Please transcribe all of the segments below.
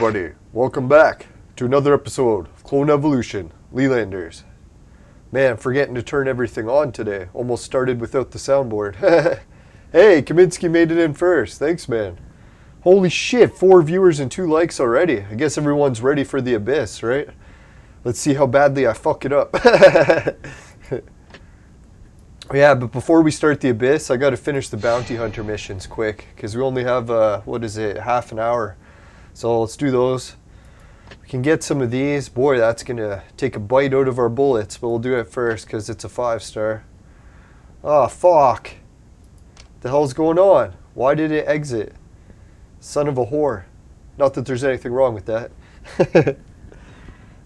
everybody, welcome back to another episode of Clone Evolution, Lelanders. Man, forgetting to turn everything on today. Almost started without the soundboard. Hey, Kaminsky made it in first. Thanks, man. Holy shit, 4 viewers and 2 likes already. I guess everyone's ready for the abyss, right? Let's see how badly I fuck it up. Yeah, but before we start the abyss, I gotta finish the bounty hunter missions quick, because we only have, half an hour. So let's do those. We can get some of these. Boy, that's gonna take a bite out of our bullets, but we'll do it first, because it's a 5-star. Oh, fuck. The hell's going on? Why did it exit? Son of a whore. Not that there's anything wrong with that.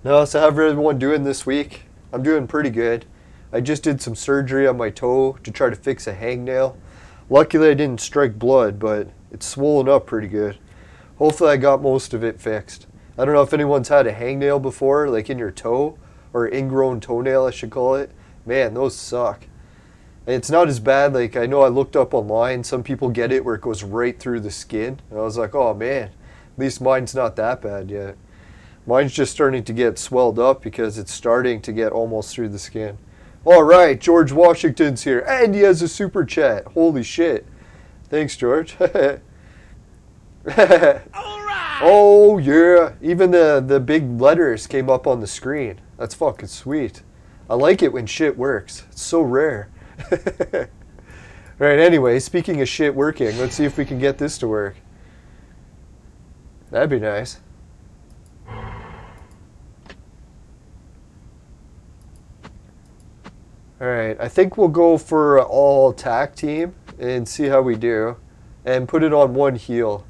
No, so how's everyone doing this week? I'm doing pretty good. I just did some surgery on my toe to try to fix a hangnail. Luckily I didn't strike blood, but it's swollen up pretty good. Hopefully I got most of it fixed. I don't know if anyone's had a hangnail before, like in your toe, or ingrown toenail I should call it. Man, those suck. And it's not as bad, like I know I looked up online, some people get it where it goes right through the skin. And I was like, oh man, at least mine's not that bad yet. Mine's just starting to get swelled up because it's starting to get almost through the skin. Alright, George Washington's here, and he has a super chat. Holy shit. Thanks, George. Alright! Oh, yeah. Even the big letters came up on the screen. That's fucking sweet. I like it when shit works. It's so rare. Alright, anyway, speaking of shit working, let's see if we can get this to work. That'd be nice. Alright, I think we'll go for all attack team and see how we do. And put it on 1 heal.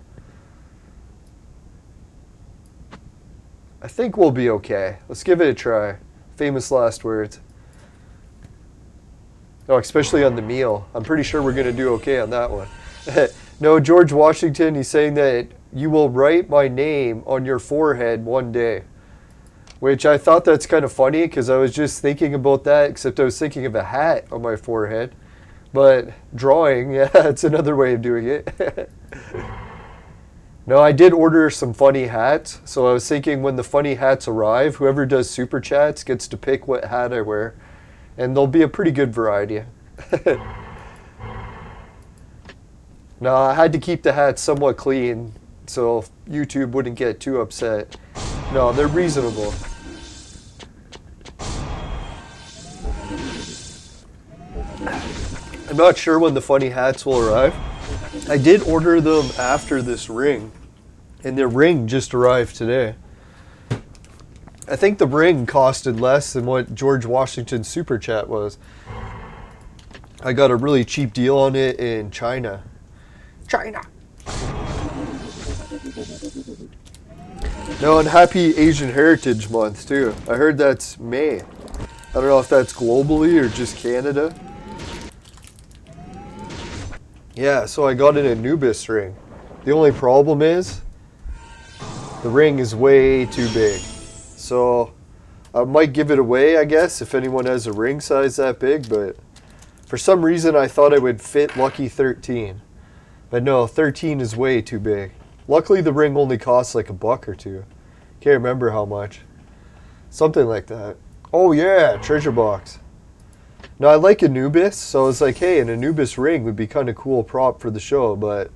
I think we'll be okay. Let's give it a try. Famous last words. Oh, especially on the meal. I'm pretty sure we're going to do okay on that one. No, George Washington, he's saying that you will write my name on your forehead one day. Which I thought that's kind of funny because I was just thinking about that, except I was thinking of a hat on my forehead. But drawing, yeah, that's another way of doing it. No, I did order some funny hats, so I was thinking when the funny hats arrive, whoever does super chats gets to pick what hat I wear. And there'll be a pretty good variety. No, I had to keep the hats somewhat clean so YouTube wouldn't get too upset. No, they're reasonable. I'm not sure when the funny hats will arrive. I did order them after this ring, and the ring just arrived today. I think the ring costed less than what George Washington's super chat was. I got a really cheap deal on it in China. China! No, and happy Asian Heritage Month too. I heard that's May. I don't know if that's globally or just Canada. Yeah, so I got an Anubis ring. The only problem is the ring is way too big. So I might give it away, I guess, if anyone has a ring size that big, but for some reason I thought it would fit Lucky 13. But no, 13 is way too big. Luckily the ring only costs like $1 or $2. Can't remember how much. Something like that. Oh yeah, treasure box. Now I like Anubis, so I was like, hey, an Anubis ring would be kind of cool prop for the show, but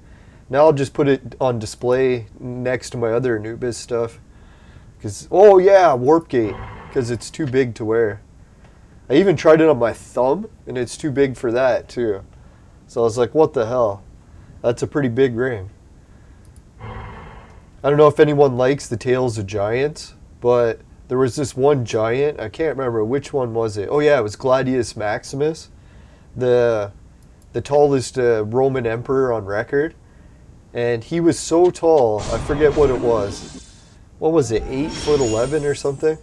now I'll just put it on display next to my other Anubis stuff. Cause, oh yeah, Warp Gate, because it's too big to wear. I even tried it on my thumb, and it's too big for that too. So I was like, what the hell? That's a pretty big ring. I don't know if anyone likes the Tales of Giants, but there was this one giant, I can't remember which one was it. Oh yeah, it was Gladius Maximus, the tallest Roman emperor on record. And he was so tall, I forget what it was. What was it, 8'11" or something?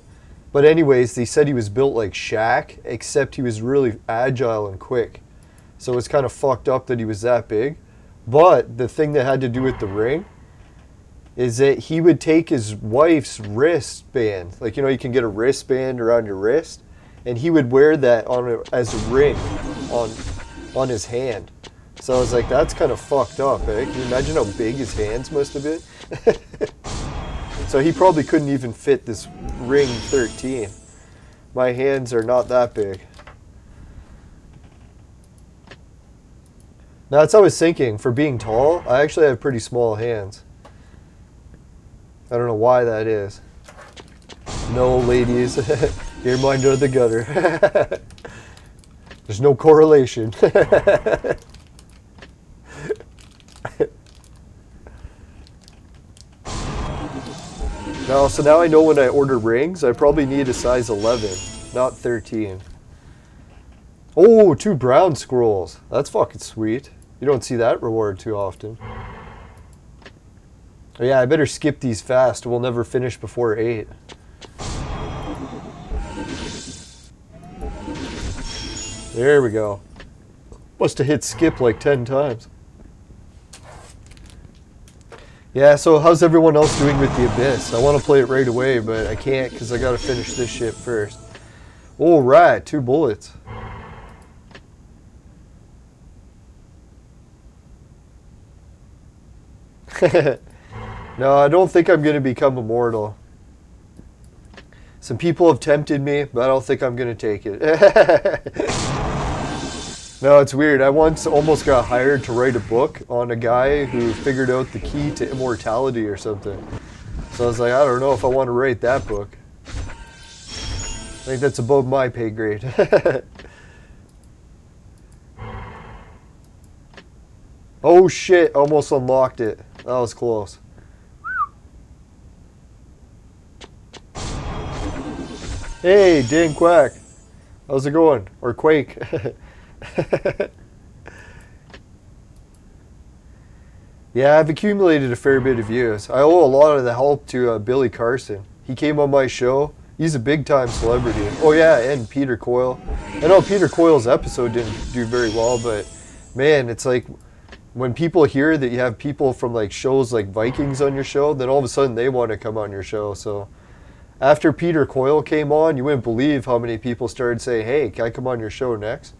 But anyways, they said he was built like Shaq, except he was really agile and quick. So it's kind of fucked up that he was that big. But the thing that had to do with the ring is that he would take his wife's wristband. Like, you know, you can get a wristband around your wrist. And he would wear that as a ring on his hand. So I was like, that's kind of fucked up, eh? Can you imagine how big his hands must have been? So he probably couldn't even fit this ring 13. My hands are not that big. Now that's what I was thinking. For being tall, I actually have pretty small hands. I don't know why that is. No, ladies, your mind out of the gutter. There's no correlation. So now I know when I order rings, I probably need a size 11, not 13. Oh, 2 brown scrolls. That's fucking sweet. You don't see that reward too often. Oh yeah, I better skip these fast. We'll never finish before 8. There we go. Must have hit skip like 10 times. Yeah, so how's everyone else doing with the Abyss? I want to play it right away, but I can't because I got to finish this shit first. All right, 2 bullets. No, I don't think I'm going to become immortal. Some people have tempted me, but I don't think I'm going to take it. No, it's weird. I once almost got hired to write a book on a guy who figured out the key to immortality or something. So I was like, I don't know if I want to write that book. I think that's above my pay grade. Oh shit, almost unlocked it. That was close. Hey, Dan Quack. How's it going? Or Quake. Yeah, I've accumulated a fair bit of views. I owe a lot of the help to Billy Carson. He came on my show. He's a big time celebrity. Oh yeah, and Peter Coyle. I know Peter Coyle's episode didn't do very well, but man, it's like when people hear that you have people from like shows like Vikings on your show, then all of a sudden they want to come on your show. So after Peter Coyle came on, you wouldn't believe how many people started saying, hey, can I come on your show next?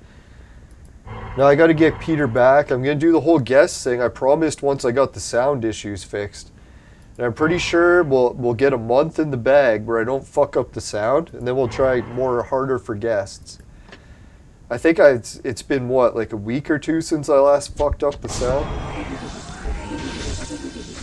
Now I got to get Peter back. I'm going to do the whole guest thing. I promised once I got the sound issues fixed. And I'm pretty sure we'll get a month in the bag where I don't fuck up the sound, and then we'll try more harder for guests. I think it's been, what, like a week or 2 since I last fucked up the sound?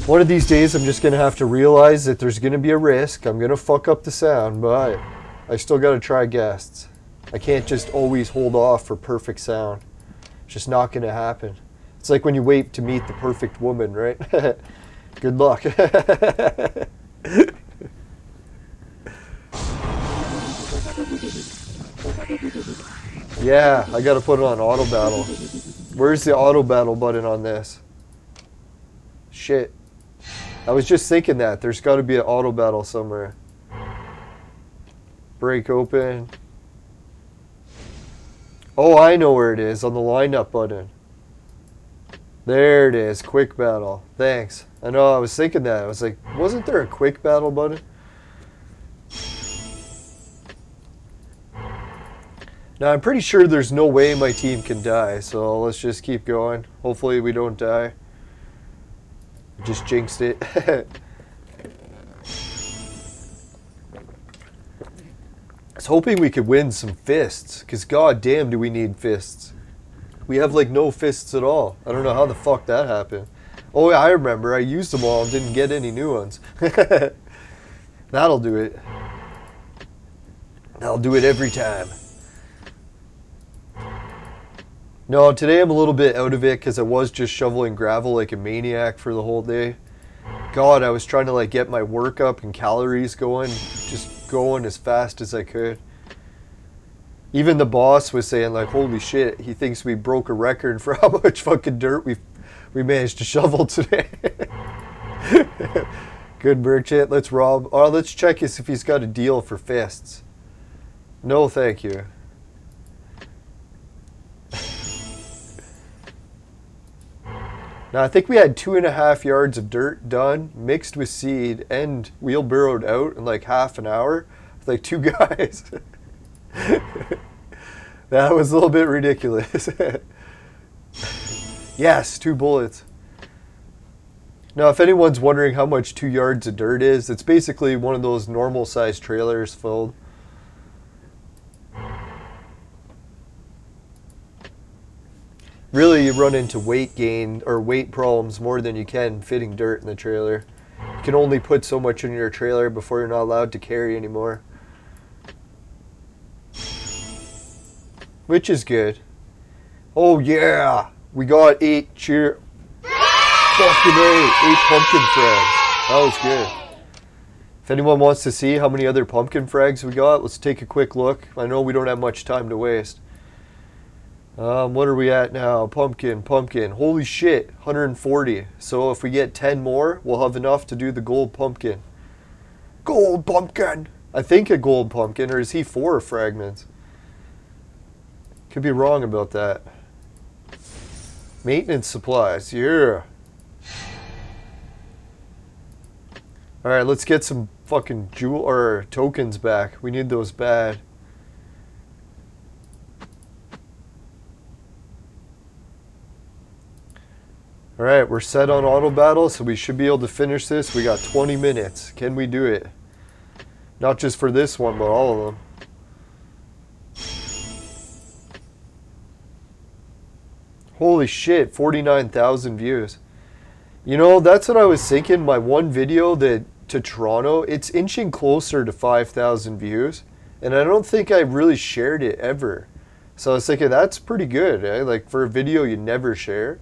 One of these days I'm just going to have to realize that there's going to be a risk. I'm going to fuck up the sound, but I still got to try guests. I can't just always hold off for perfect sound. It's just not going to happen. It's like when you wait to meet the perfect woman, right? Good luck. Yeah, I got to put it on auto battle. Where's the auto battle button on this? Shit. I was just thinking that. There's got to be an auto battle somewhere. Break open. Oh, I know where it is, on the lineup button. There it is, quick battle. Thanks. I know, I was thinking that. I was like, wasn't there a quick battle button? Now, I'm pretty sure there's no way my team can die, so let's just keep going. Hopefully we don't die. Just jinxed it. I was hoping we could win some fists, because god damn do we need fists. We have like no fists at all. I don't know how the fuck that happened. Oh yeah, I remember. I used them all and didn't get any new ones. That'll do it. That'll do it every time. No, today I'm a little bit out of it because I was just shoveling gravel like a maniac for the whole day. God, I was trying to like get my work up and calories going, just going as fast as I could. Even the boss was saying like, holy shit, he thinks we broke a record for how much fucking dirt we managed to shovel today. Good merchant, let's rob. Oh, let's check if he's got a deal for fists. No, thank you. Now, I think we had 2.5 yards of dirt done, mixed with seed, and wheelbarrowed out in like half an hour with like 2 guys. That was a little bit ridiculous. Yes, 2 bullets. Now, if anyone's wondering how much 2 yards of dirt is, it's basically one of those normal sized trailers filled. Really, you run into weight gain or weight problems more than you can fitting dirt in the trailer. You can only put so much in your trailer before you're not allowed to carry anymore. Which is good. Oh yeah! We got 8 cheer... Fucking 8 pumpkin frags. That was good. If anyone wants to see how many other pumpkin frags we got, let's take a quick look. I know we don't have much time to waste. What are we at now? Pumpkin. Holy shit, 140. So if we get 10 more, we'll have enough to do the gold pumpkin. Gold pumpkin! I think a gold pumpkin, or is he 4 fragments? Could be wrong about that. Maintenance supplies, yeah. Alright, let's get some fucking jewel or tokens back. We need those bad. Alright, we're set on auto battle, so we should be able to finish this. We got 20 minutes. Can we do it? Not just for this one, but all of them. Holy shit, 49,000 views. You know, that's what I was thinking. My one video to Toronto, it's inching closer to 5,000 views. And I don't think I really shared it ever. So I was thinking, that's pretty good, eh? Like, for a video you never share.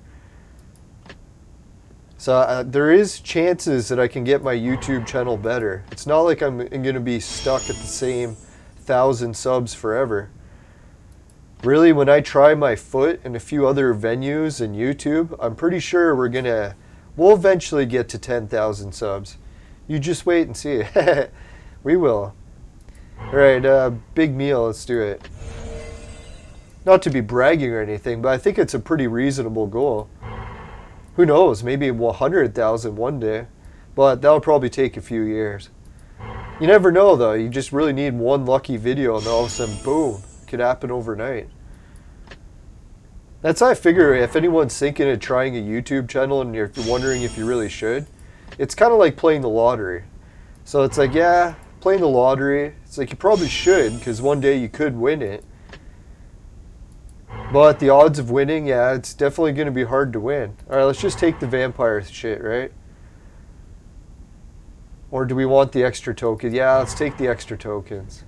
So there is chances that I can get my YouTube channel better. It's not like I'm going to be stuck at the same 1,000 subs forever. Really, when I try my foot in a few other venues and YouTube, I'm pretty sure we'll eventually get to 10,000 subs. You just wait and see. We will. Alright, big meal, let's do it. Not to be bragging or anything, but I think it's a pretty reasonable goal. Who knows, maybe 100,000 one day, but that'll probably take a few years. You never know though, you just really need one lucky video and all of a sudden, boom, it could happen overnight. That's how I figure if anyone's thinking of trying a YouTube channel and you're wondering if you really should, it's kind of like playing the lottery. So it's like, yeah, playing the lottery, it's like you probably should because one day you could win it. But the odds of winning, yeah, it's definitely going to be hard to win. Alright, let's just take the vampire shit, right? Or do we want the extra token? Yeah, let's take the extra tokens.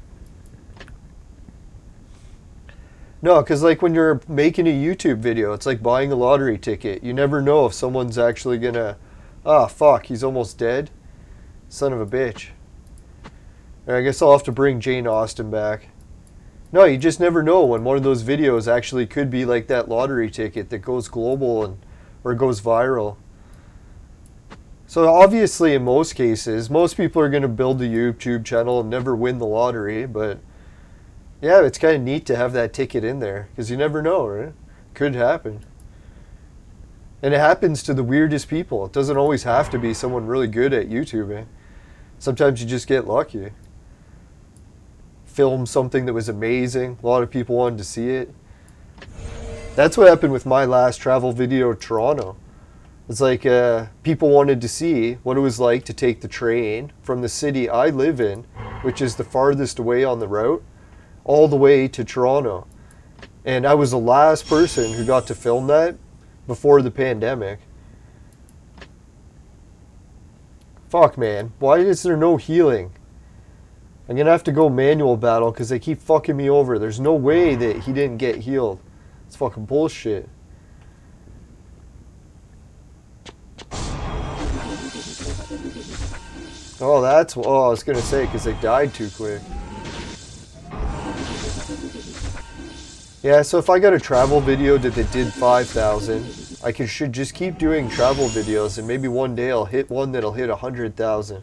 No, because like when you're making a YouTube video, it's like buying a lottery ticket. You never know if someone's actually going to... Ah, fuck, he's almost dead. Son of a bitch. I guess I'll have to bring Jane Austen back. No, you just never know when one of those videos actually could be like that lottery ticket that goes global or goes viral. So obviously in most cases, most people are going to build a YouTube channel and never win the lottery, but yeah, it's kind of neat to have that ticket in there because you never know, right? Could happen. And it happens to the weirdest people. It doesn't always have to be someone really good at YouTube, eh? Sometimes you just get lucky. Film something that was amazing. A lot of people wanted to see it. That's what happened with my last travel video, Toronto. It's like people wanted to see what it was like to take the train from the city I live in, which is the farthest away on the route, all the way to Toronto. And I was the last person who got to film that before the pandemic. Fuck, man. Why is there no healing? I'm going to have to go manual battle because they keep fucking me over. There's no way that he didn't get healed. It's fucking bullshit. Oh, that's... Oh, I was going to say because they died too quick. Yeah, so if I got a travel video that did 5,000, I should just keep doing travel videos and maybe one day I'll hit one that'll hit 100,000.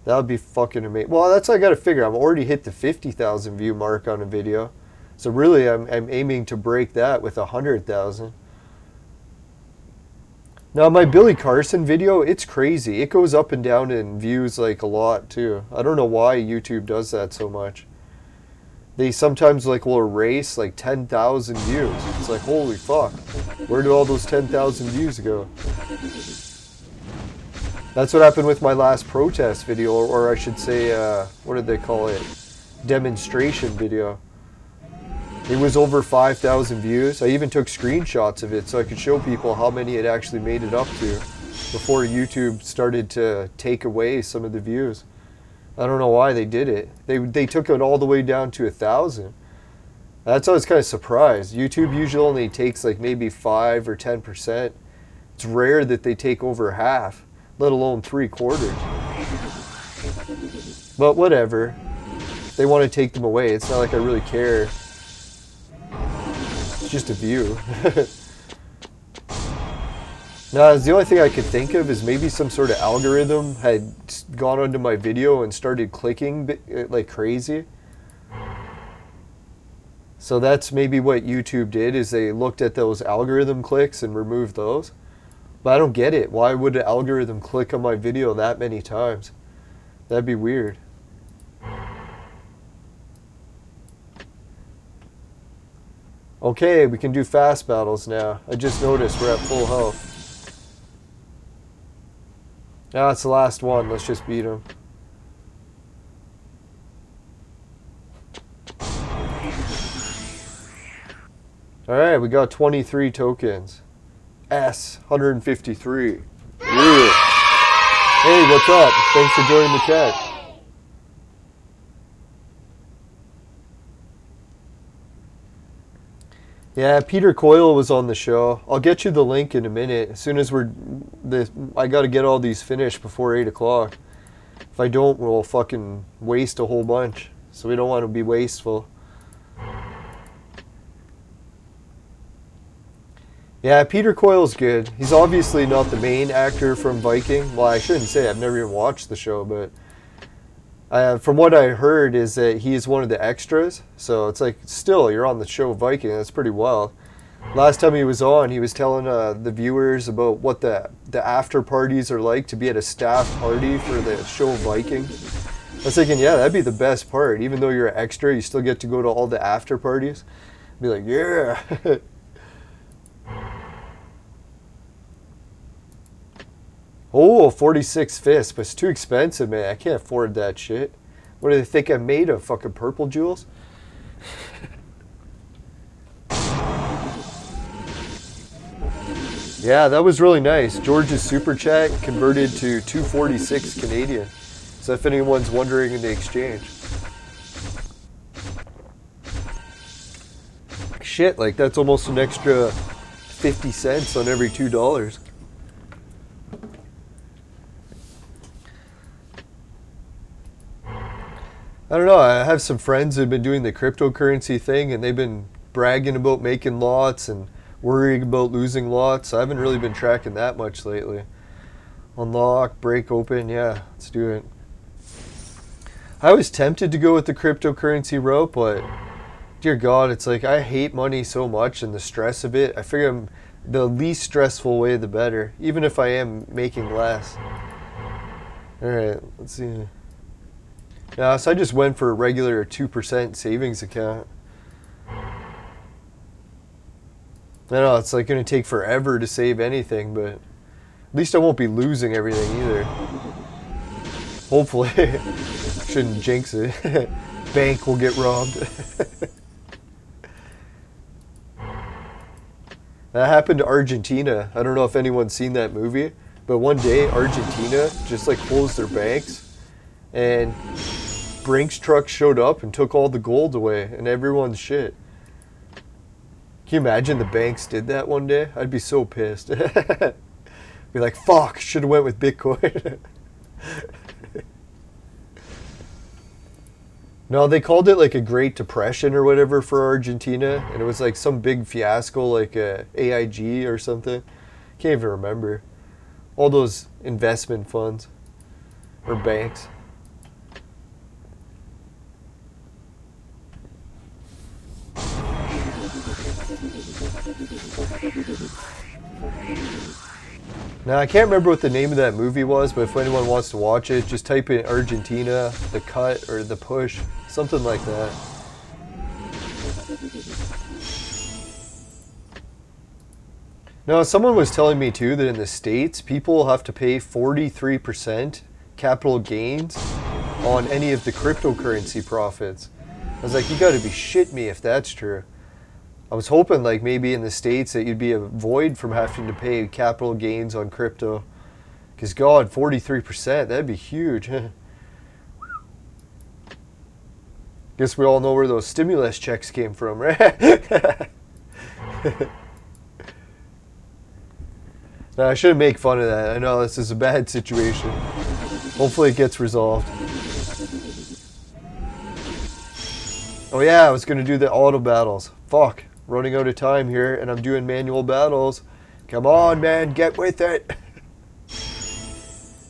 That would be fucking amazing. Well, that's what I got to figure. I've already hit the 50,000 view mark on a video. So really, I'm aiming to break that with 100,000. Now, my Billy Carson video, it's crazy. It goes up and down in views like a lot, too. I don't know why YouTube does that so much. They sometimes like will erase like 10,000 views. It's like, holy fuck. Where did all those 10,000 views go? That's what happened with my last protest video, or I should say, what did they call it? Demonstration video. It was over 5,000 views. I even took screenshots of it so I could show people how many it actually made it up to before YouTube started to take away some of the views. I don't know why they did it. They took it all the way down to 1,000. That's why I was kind of surprised. YouTube usually only takes like maybe 5 or 10%. It's rare that they take over half, let alone 3/4. But whatever. If they want to take them away, it's not like I really care. It's just a view. Now, the only thing I could think of is maybe some sort of algorithm had gone onto my video and started clicking like crazy. So that's maybe what YouTube did, is they looked at those algorithm clicks and removed those. But I don't get it. Why would an algorithm click on my video that many times? That'd be weird. Okay, we can do fast battles now. I just noticed we're at full health. Now it's the last one. Let's just beat him. Alright, we got 23 tokens. S, 153. Ooh. Hey, what's up? Thanks for joining the chat. Yeah, Peter Coyle was on the show. I'll get you the link in a minute. As soon as I got to get all these finished before 8 o'clock. If I don't, we'll fucking waste a whole bunch. So we don't want to be wasteful. Yeah, Peter Coyle's good. He's obviously not the main actor from Viking. Well, I shouldn't say. I've never even watched the show, but from what I heard is that he is one of the extras. So it's like, still, you're on the show Viking. That's pretty wild. Last time he was on, he was telling the viewers about what the after parties are like to be at a staff party for the show Viking. I was thinking, yeah, that'd be the best part. Even though you're an extra, you still get to go to all the after parties. Be like, yeah. Oh, 46 fists, but it's too expensive, man. I can't afford that shit. What do they think I'm made of? Fucking purple jewels? Yeah, that was really nice. George's super chat converted to 246 Canadian. So if anyone's wondering in the exchange. Shit, like that's almost an extra 50 cents on every $2. I don't know, I have some friends who've been doing the cryptocurrency thing and they've been bragging about making lots and worrying about losing lots. I haven't really been tracking that much lately. Unlock, break open, yeah, let's do it. I was tempted to go with the cryptocurrency route, but dear God, it's like I hate money so much and the stress of it. I figure the least stressful way the better, even if I am making less. Alright, let's see. Yeah, so I just went for a regular 2% savings account. I know, it's like going to take forever to save anything, but at least I won't be losing everything either. Hopefully. Shouldn't jinx it. Bank will get robbed. That happened to Argentina. I don't know if anyone's seen that movie, but one day Argentina just like closed their banks and Brinks truck showed up and took all the gold away and everyone's shit. Can you imagine the banks did that one day? I'd be so pissed. Be like, fuck, should have went with Bitcoin. No, they called it like a Great Depression or whatever for Argentina, and it was like some big fiasco like AIG or something. Can't even remember. All those investment funds or banks. Now, I can't remember what the name of that movie was, but if anyone wants to watch it, just type in Argentina, The Cut, or The Push, something like that. No, someone was telling me too that in the States, people have to pay 43% capital gains on any of the cryptocurrency profits. I was like, you gotta be shit me if that's true. I was hoping like maybe in the States that you'd be avoid from having to pay capital gains on crypto. Because God, 43%, that'd be huge. Guess we all know where those stimulus checks came from, right? No, I shouldn't make fun of that. I know this is a bad situation. Hopefully it gets resolved. Oh yeah, I was going to do the auto battles. Fuck, running out of time here and I'm doing manual battles. Come on, man, get with it.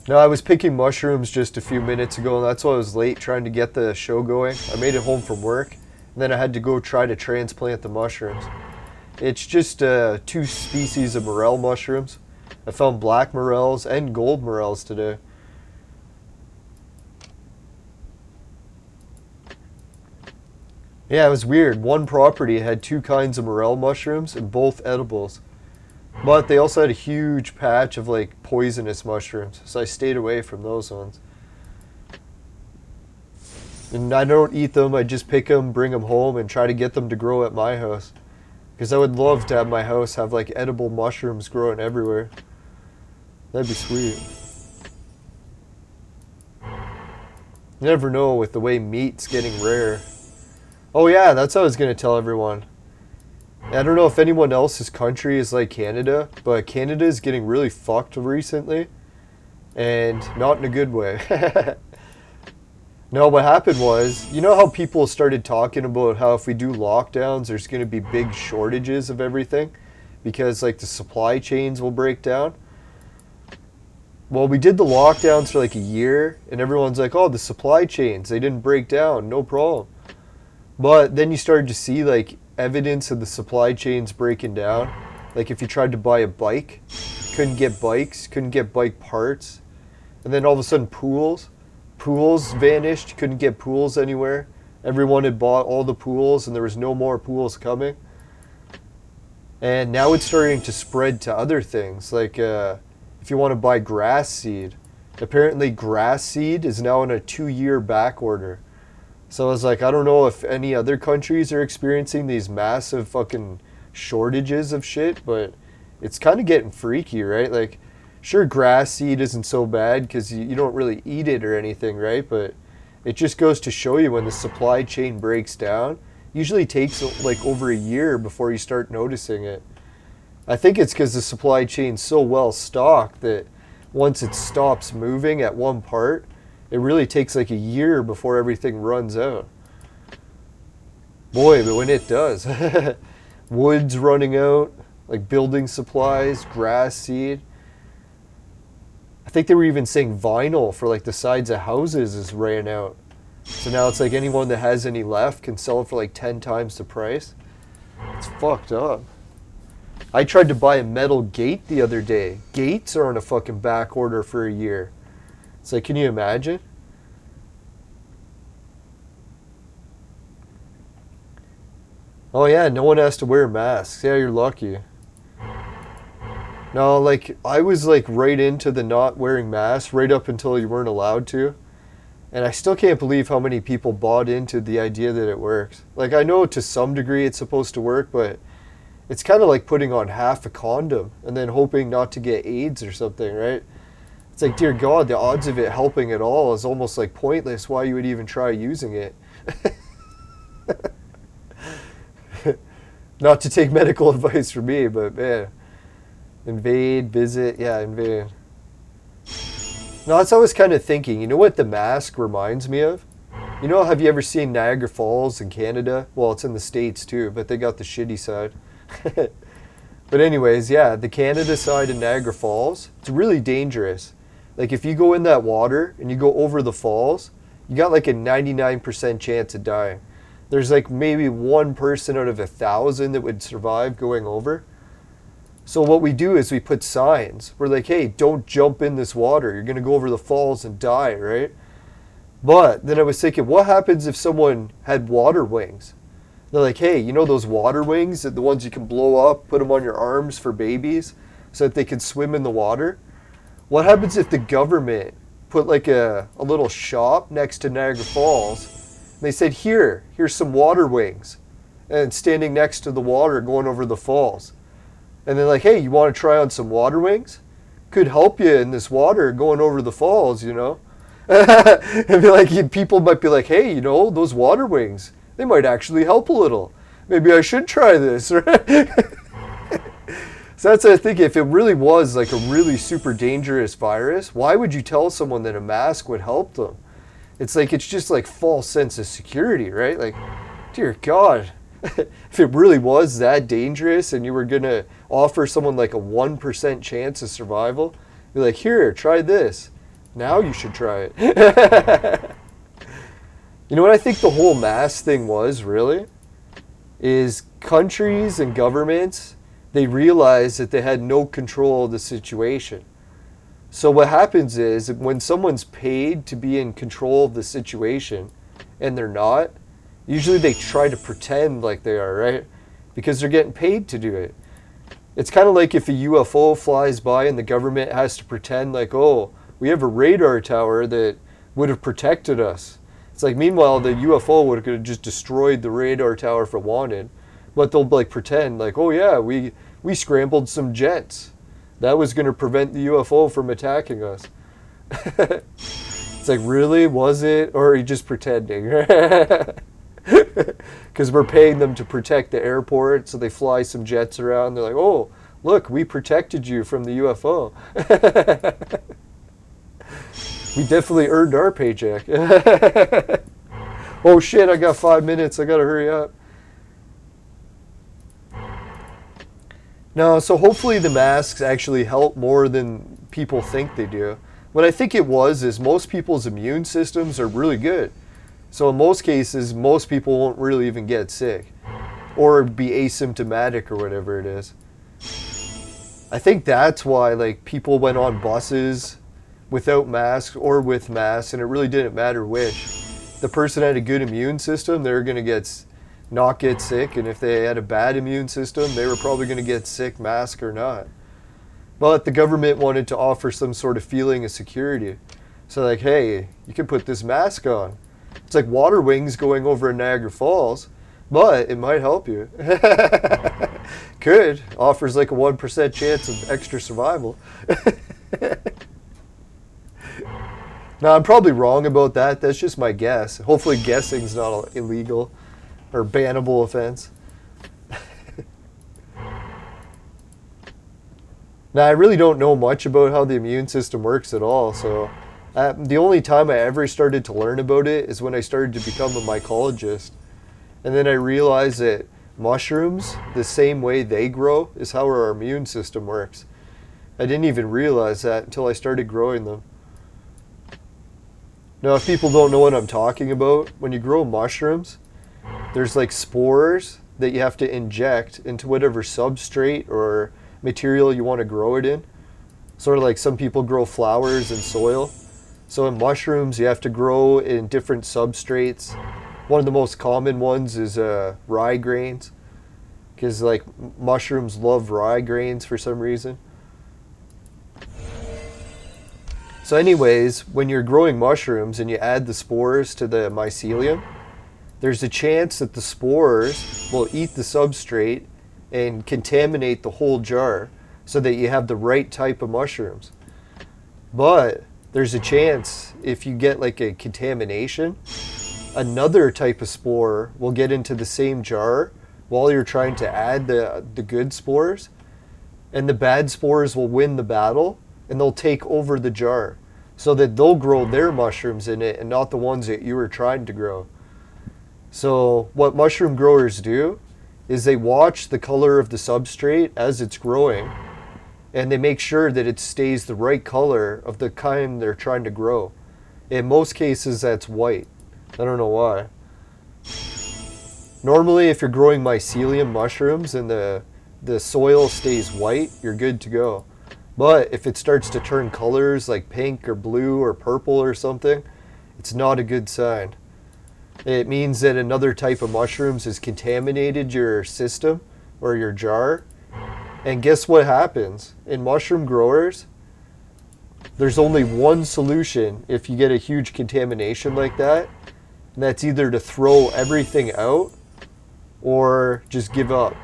No, I was picking mushrooms just a few minutes ago and that's why I was late trying to get the show going. I made it home from work and then I had to go try to transplant the mushrooms. It's just 2 species of morel mushrooms. I found black morels and gold morels today. Yeah, it was weird. One property had 2 kinds of morel mushrooms and both edibles. But they also had a huge patch of like poisonous mushrooms. So I stayed away from those ones. And I don't eat them. I just pick them, bring them home and try to get them to grow at my house. Because I would love to have my house have like edible mushrooms growing everywhere. That'd be sweet. You never know with the way meat's getting rare. Oh yeah, that's what I was going to tell everyone. I don't know if anyone else's country is like Canada, but Canada is getting really fucked recently. And not in a good way. No, what happened was, you know how people started talking about how if we do lockdowns, there's going to be big shortages of everything? Because like the supply chains will break down? Well, we did the lockdowns for like a year, and everyone's like, oh, the supply chains, they didn't break down, no problem. But then you started to see like evidence of the supply chains breaking down. Like if you tried to buy a bike, couldn't get bikes, couldn't get bike parts. And then all of a sudden pools vanished, couldn't get pools anywhere. Everyone had bought all the pools and there was no more pools coming. And now it's starting to spread to other things, like if you want to buy grass seed. Apparently grass seed is now on a 2-year back order. So I was like, I don't know if any other countries are experiencing these massive fucking shortages of shit, but it's kind of getting freaky, right? Like, sure, grass seed isn't so bad because you don't really eat it or anything, right? But it just goes to show you when the supply chain breaks down, usually takes like over a year before you start noticing it. I think it's because the supply chain's so well stocked that once it stops moving at one part, it really takes like a year before everything runs out. Boy, but when it does, wood's running out, like building supplies, grass seed. I think they were even saying vinyl for like the sides of houses is ran out. So now it's like anyone that has any left can sell it for like 10 times the price. It's fucked up. I tried to buy a metal gate the other day. Gates are on a fucking back order for a year. It's like, can you imagine? Oh yeah, no one has to wear masks. Yeah, you're lucky. No, like, I was like right into the not wearing masks right up until you weren't allowed to. And I still can't believe how many people bought into the idea that it works. Like, I know to some degree it's supposed to work, but it's kind of like putting on half a condom and then hoping not to get AIDS or something, right? It's like, dear God, the odds of it helping at all is almost like pointless. Why you would even try using it. Not to take medical advice from me, but man. Invade, visit, yeah, invade. No, that's what I was kind of thinking. You know what the mask reminds me of? You know, have you ever seen Niagara Falls in Canada? Well, it's in the States too, but they got the shitty side. But anyways, yeah, the Canada side in Niagara Falls, it's really dangerous. Like if you go in that water and you go over the falls, you got like a 99% chance of dying. There's like maybe 1 person out of 1,000 that would survive going over. So what we do is we put signs. We're like, hey, don't jump in this water. You're going to go over the falls and die, right? But then I was thinking, what happens if someone had water wings? They're like, hey, you know those water wings, the ones you can blow up, put them on your arms for babies so that they can swim in the water? What happens if the government put like a little shop next to Niagara Falls, and they said, here's some water wings, and standing next to the water going over the falls. And they're like, hey, you want to try on some water wings? Could help you in this water going over the falls, you know? And be like, people might be like, hey, you know, those water wings, they might actually help a little. Maybe I should try this, right? So that's what I think. If it really was like a really super dangerous virus, why would you tell someone that a mask would help them? It's like, it's just like false sense of security, right? Like, dear God, if it really was that dangerous and you were going to offer someone like a 1% chance of survival, be like, here, try this. Now you should try it. You know what I think the whole mask thing was, really? Is countries and governments, they realized that they had no control of the situation. So what happens is, when someone's paid to be in control of the situation, and they're not, usually they try to pretend like they are, right? Because they're getting paid to do it. It's kind of like if a UFO flies by and the government has to pretend like, oh, we have a radar tower that would have protected us. It's like, meanwhile, the UFO would have just destroyed the radar tower if it wanted. But they'll like pretend like, oh yeah, we scrambled some jets. That was going to prevent the UFO from attacking us. It's like, really? Was it? Or are you just pretending? Because we're paying them to protect the airport, so they fly some jets around. They're like, oh, look, we protected you from the UFO. We definitely earned our paycheck. Oh shit, I got 5 minutes. I got to hurry up. No, so hopefully the masks actually help more than people think they do. What I think it was is most people's immune systems are really good. So in most cases, most people won't really even get sick or be asymptomatic or whatever it is. I think that's why like people went on buses without masks or with masks, and it really didn't matter which. The person had a good immune system, they were going to not get sick, and if they had a bad immune system, they were probably going to get sick, mask or not. But the government wanted to offer some sort of feeling of security. So like, hey, you can put this mask on. It's like water wings going over Niagara Falls, but it might help you. Could. Offers like a 1% chance of extra survival. Now, I'm probably wrong about that. That's just my guess. Hopefully guessing's not illegal or bannable offense. Now, I really don't know much about how the immune system works at all, so the only time I ever started to learn about it is when I started to become a mycologist. And then I realized that mushrooms, the same way they grow, is how our immune system works. I didn't even realize that until I started growing them. Now, if people don't know what I'm talking about, when you grow mushrooms, there's like spores that you have to inject into whatever substrate or material you want to grow it in. Sort of like some people grow flowers in soil. So in mushrooms, you have to grow in different substrates. One of the most common ones is rye grains, because like mushrooms love rye grains for some reason. So anyways, when you're growing mushrooms and you add the spores to the mycelium, there's a chance that the spores will eat the substrate and contaminate the whole jar so that you have the right type of mushrooms. But there's a chance if you get like a contamination, another type of spore will get into the same jar while you're trying to add the good spores, and the bad spores will win the battle and they'll take over the jar so that they'll grow their mushrooms in it and not the ones that you were trying to grow. So what mushroom growers do is they watch the color of the substrate as it's growing, and they make sure that it stays the right color of the kind they're trying to grow. In most cases, that's white. I don't know why. Normally, if you're growing mycelium mushrooms and the soil stays white, you're good to go. But if it starts to turn colors like pink or blue or purple or something, it's not a good sign. It means that another type of mushrooms has contaminated your system or your jar. And guess what happens? In mushroom growers, there's only one solution if you get a huge contamination like that. And that's either to throw everything out or just give up.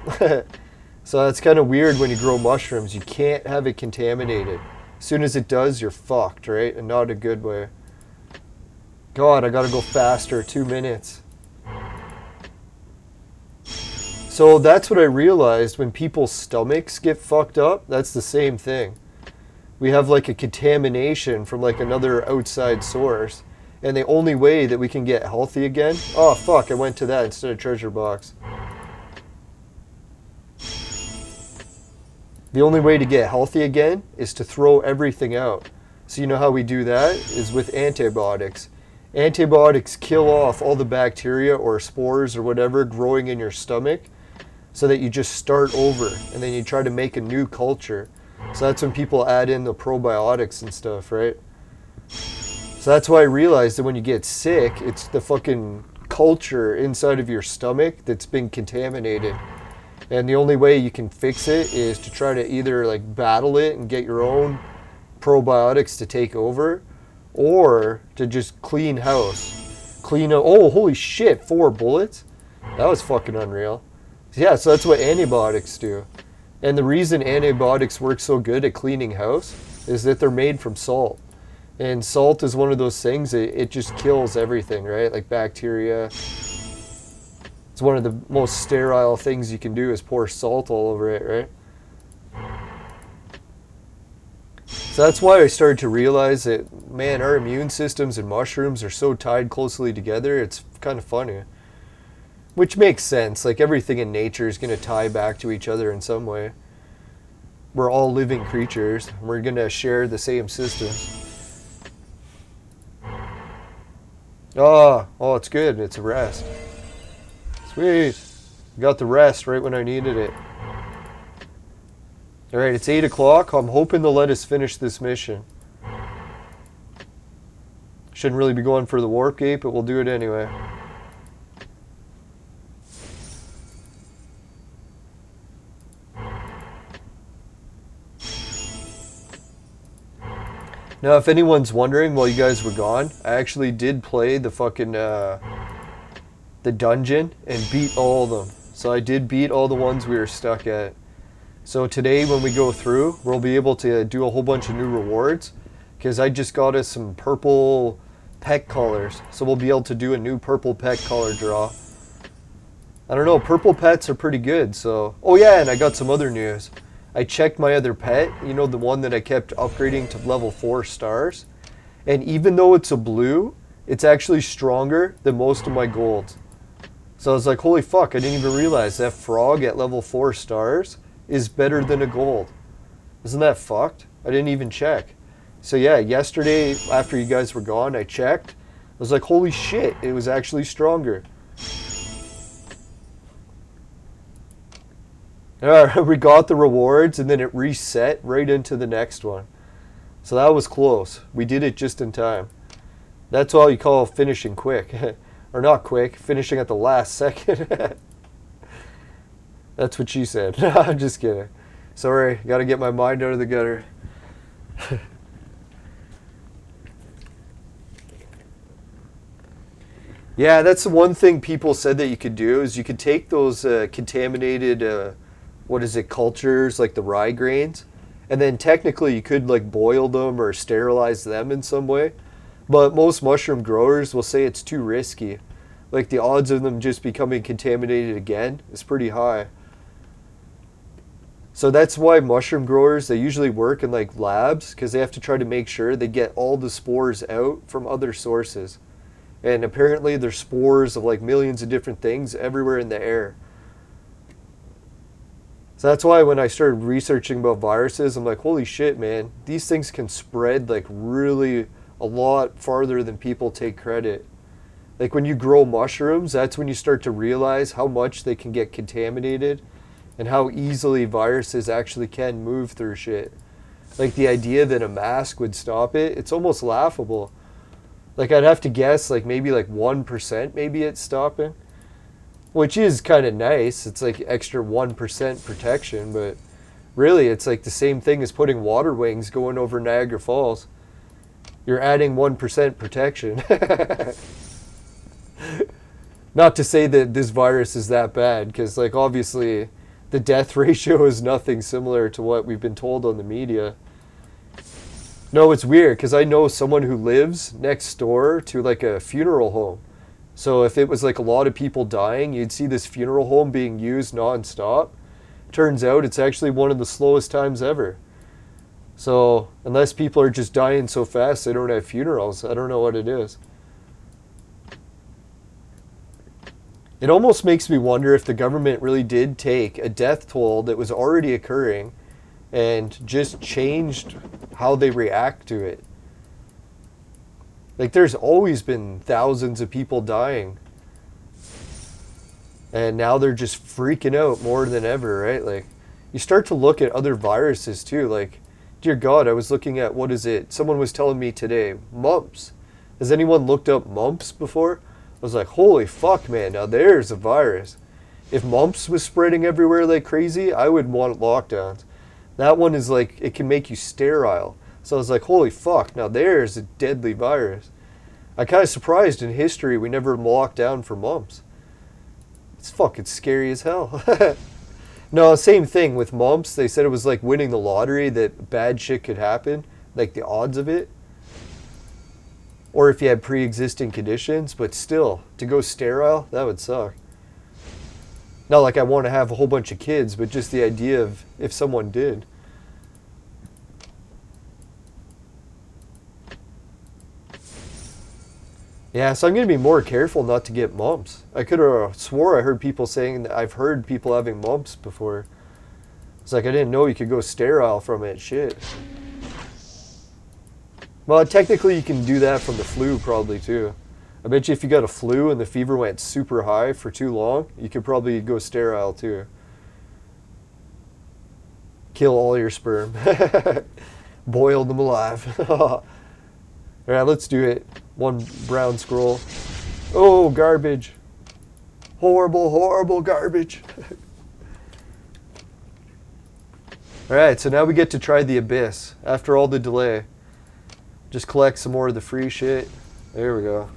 So that's kind of weird when you grow mushrooms. You can't have it contaminated. As soon as it does, you're fucked, right? And not a good way. God, I gotta go faster. 2 minutes. So that's what I realized when people's stomachs get fucked up. That's the same thing. We have like a contamination from like another outside source. And the only way that we can get healthy again... Oh, fuck, I went to that instead of treasure box. The only way to get healthy again is to throw everything out. So you know how we do that? Is with antibiotics. Antibiotics kill off all the bacteria or spores or whatever growing in your stomach so that you just start over and then you try to make a new culture. So that's when people add in the probiotics and stuff, right? So that's why I realized that when you get sick, it's the fucking culture inside of your stomach that's been contaminated. And the only way you can fix it is to try to either like battle it and get your own probiotics to take over, or to just clean house. Clean up. Oh, holy shit, 4 bullets? That was fucking unreal. Yeah, so that's what antibiotics do. And the reason antibiotics work so good at cleaning house is that they're made from salt. And salt is one of those things, it just kills everything, right? Like bacteria. It's one of the most sterile things you can do is pour salt all over it, right? So that's why I started to realize that, man, our immune systems and mushrooms are so tied closely together, it's kind of funny. Which makes sense, like everything in nature is going to tie back to each other in some way. We're all living creatures, we're going to share the same systems. Oh, it's good, it's a rest. Sweet. Got the rest right when I needed it. Alright, it's 8 o'clock. I'm hoping they'll let us finish this mission. Shouldn't really be going for the warp gate, but we'll do it anyway. Now, if anyone's wondering while you guys were gone, I actually did play the fucking, the dungeon and beat all of them. So I did beat all the ones we were stuck at. So today when we go through, we'll be able to do a whole bunch of new rewards. Because I just got us some purple pet collars. So we'll be able to do a new purple pet collar draw. I don't know, purple pets are pretty good, so... Oh yeah, and I got some other news. I checked my other pet, you know, the one that I kept upgrading to level 4 stars. And even though it's a blue, it's actually stronger than most of my golds. So I was like, holy fuck, I didn't even realize that frog at level 4 stars is better than a gold. Isn't that fucked? I didn't even check. So yeah, yesterday after you guys were gone, I checked. I was like, holy shit, it was actually stronger. We got the rewards and then it reset right into the next one. So that was close. We did it just in time. That's all you call finishing quick. Or not quick, finishing at the last second. That's what she said. No, I'm just kidding. Sorry, gotta get my mind out of the gutter. Yeah, that's the one thing people said that you could do, is you could take those contaminated, cultures, like the rye grains, and then technically you could like boil them or sterilize them in some way. But most mushroom growers will say it's too risky. Like the odds of them just becoming contaminated again is pretty high. So that's why mushroom growers, they usually work in like labs, because they have to try to make sure they get all the spores out from other sources. And apparently there's spores of like millions of different things everywhere in the air. So that's why when I started researching about viruses, I'm like, holy shit, man, these things can spread like really a lot farther than people take credit. Like when you grow mushrooms, that's when you start to realize how much they can get contaminated and how easily viruses actually can move through shit. Like the idea that a mask would stop it, it's almost laughable. Like I'd have to guess like maybe like 1% maybe it's stopping. Which is kind of nice. It's like extra 1% protection, but really it's like the same thing as putting water wings going over Niagara Falls. You're adding 1% protection. Not to say that this virus is that bad, because like obviously the death ratio is nothing similar to what we've been told on the media. No, it's weird, because I know someone who lives next door to like a funeral home. So if it was like a lot of people dying, you'd see this funeral home being used non-stop. Turns out it's actually one of the slowest times ever. So unless people are just dying so fast they don't have funerals, I don't know what it is. It almost makes me wonder if the government really did take a death toll that was already occurring and just changed how they react to it. Like there's always been thousands of people dying. And now they're just freaking out more than ever, right? Like you start to look at other viruses too. Like, dear God, I was looking at, what is it? Someone was telling me today, mumps. Has anyone looked up mumps before? I was like, holy fuck, man, now there's a virus. If mumps was spreading everywhere like crazy, I would want lockdowns. That one is like, it can make you sterile. So I was like, holy fuck, now there's a deadly virus. I'm kind of surprised in history we never locked down for mumps. It's fucking scary as hell. No, same thing with mumps. They said it was like winning the lottery, that bad shit could happen, like the odds of it. Or if you had pre-existing conditions, but still, to go sterile, that would suck. Not like I want to have a whole bunch of kids, but just the idea of if someone did. Yeah, so I'm going to be more careful not to get mumps. I could have swore I heard people saying that I've heard people having mumps before. It's like I didn't know you could go sterile from it. Shit. Well, technically you can do that from the flu probably too. I bet you if you got a flu and the fever went super high for too long, you could probably go sterile too. Kill all your sperm. Boil them alive. Alright, let's do it. One brown scroll. Oh, garbage. Horrible, horrible garbage. Alright, so now we get to try the Abyss. After all the delay. Just collect some more of the free shit. There we go.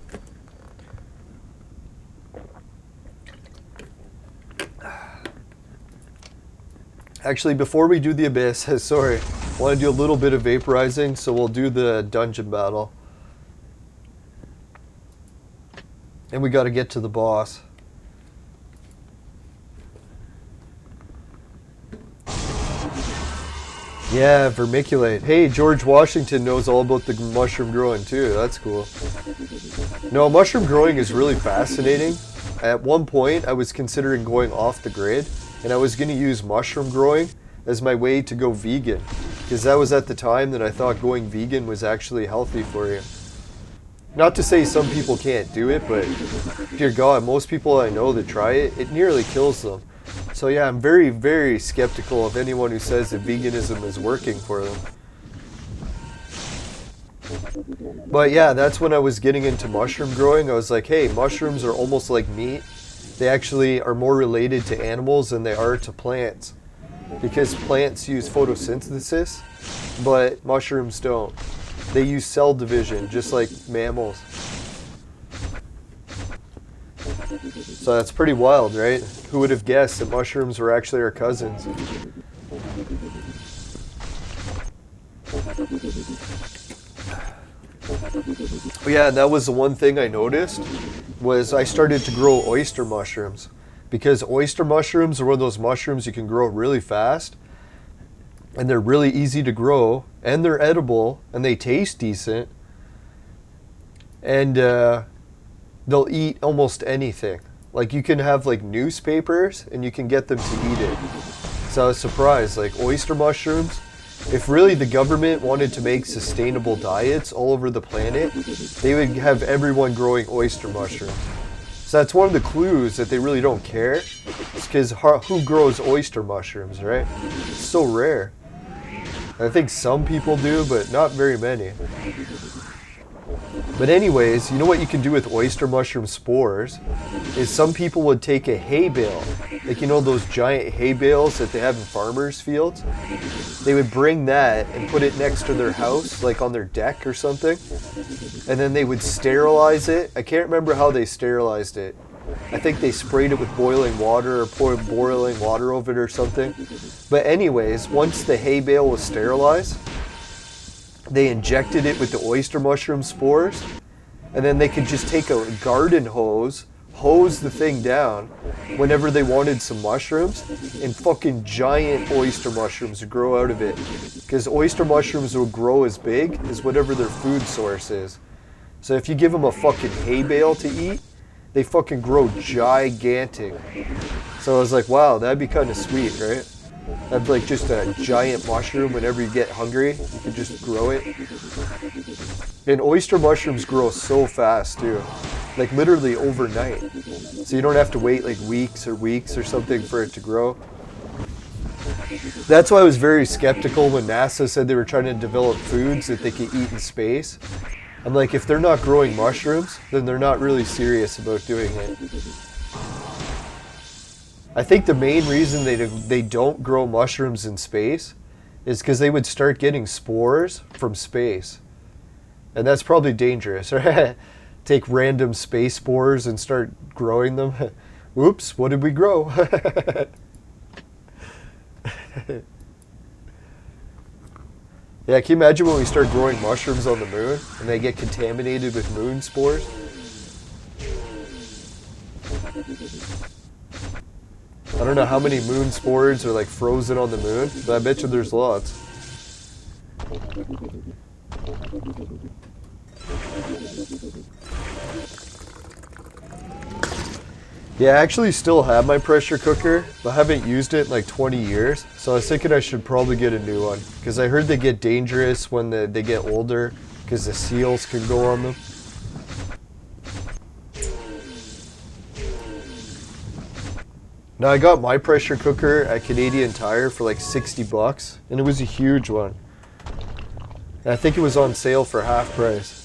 Actually, before we do the Abyss, sorry, I want to do a little bit of vaporizing, so we'll do the dungeon battle. And we got to get to the boss. Yeah, vermiculate. Hey, George Washington knows all about the mushroom growing too. That's cool. No, mushroom growing is really fascinating. At one point, I was considering going off the grid, and I was going to use mushroom growing as my way to go vegan, because that was at the time that I thought going vegan was actually healthy for you. Not to say some people can't do it, but dear God, most people I know that try it, it nearly kills them. So yeah, I'm very, very skeptical of anyone who says that veganism is working for them. But yeah, that's when I was getting into mushroom growing. I was like, hey, mushrooms are almost like meat. They actually are more related to animals than they are to plants. Because plants use photosynthesis, but mushrooms don't. They use cell division, just like mammals. So that's pretty wild, right? Who would have guessed that mushrooms were actually our cousins? But yeah, that was the one thing I noticed, was I started to grow oyster mushrooms. Because oyster mushrooms are one of those mushrooms you can grow really fast, and they're really easy to grow, and they're edible, and they taste decent, and they'll eat almost anything. Like you can have like newspapers and you can get them to eat it. So I was surprised, like oyster mushrooms, if really the government wanted to make sustainable diets all over the planet, they would have everyone growing oyster mushrooms. So that's one of the clues that they really don't care. It's because who grows oyster mushrooms, right? It's so rare. I think some people do, but not very many. But anyways, you know what you can do with oyster mushroom spores is some people would take a hay bale, like you know those giant hay bales that they have in farmers' fields? They would bring that and put it next to their house, like on their deck or something, and then they would sterilize it. I can't remember how they sterilized it. I think they sprayed it with boiling water or poured boiling water over it or something. But anyways, once the hay bale was sterilized, they injected it with the oyster mushroom spores, and then they could just take a garden hose the thing down whenever they wanted some mushrooms, and fucking giant oyster mushrooms would grow out of it. Because oyster mushrooms will grow as big as whatever their food source is. So if you give them a fucking hay bale to eat, they fucking grow gigantic. So I was like, wow, that'd be kind of sweet, right? Have like just a giant mushroom whenever you get hungry, you can just grow it. And oyster mushrooms grow so fast too, like literally overnight. So you don't have to wait like weeks or something for it to grow. That's why I was very skeptical when NASA said they were trying to develop foods that they could eat in space. I'm like, if they're not growing mushrooms, then they're not really serious about doing it. I think the main reason they don't grow mushrooms in space is because they would start getting spores from space. And that's probably dangerous, right? Take random space spores and start growing them. Oops, what did we grow? Yeah, can you imagine when we start growing mushrooms on the moon and they get contaminated with moon spores? I don't know how many moon spores are like frozen on the moon, but I bet you there's lots. Yeah, I actually still have my pressure cooker, but I haven't used it in like 20 years. So I was thinking I should probably get a new one, because I heard they get dangerous when they get older, because the seals can go on them. Now I got my pressure cooker at Canadian Tire for like 60 bucks, and it was a huge one. And I think it was on sale for half price.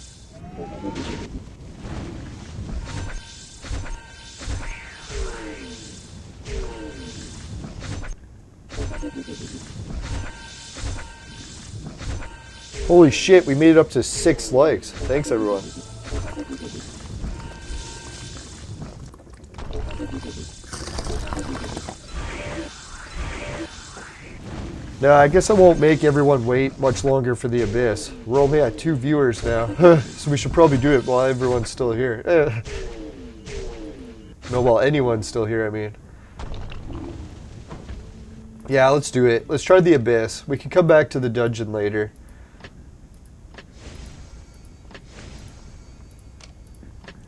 Holy shit, we made it up to 6 likes. Thanks everyone. Now, I guess I won't make everyone wait much longer for the Abyss. We're only at 2 viewers now, so we should probably do it while everyone's still here. No, while anyone's still here, I mean. Yeah, let's do it. Let's try the Abyss. We can come back to the dungeon later.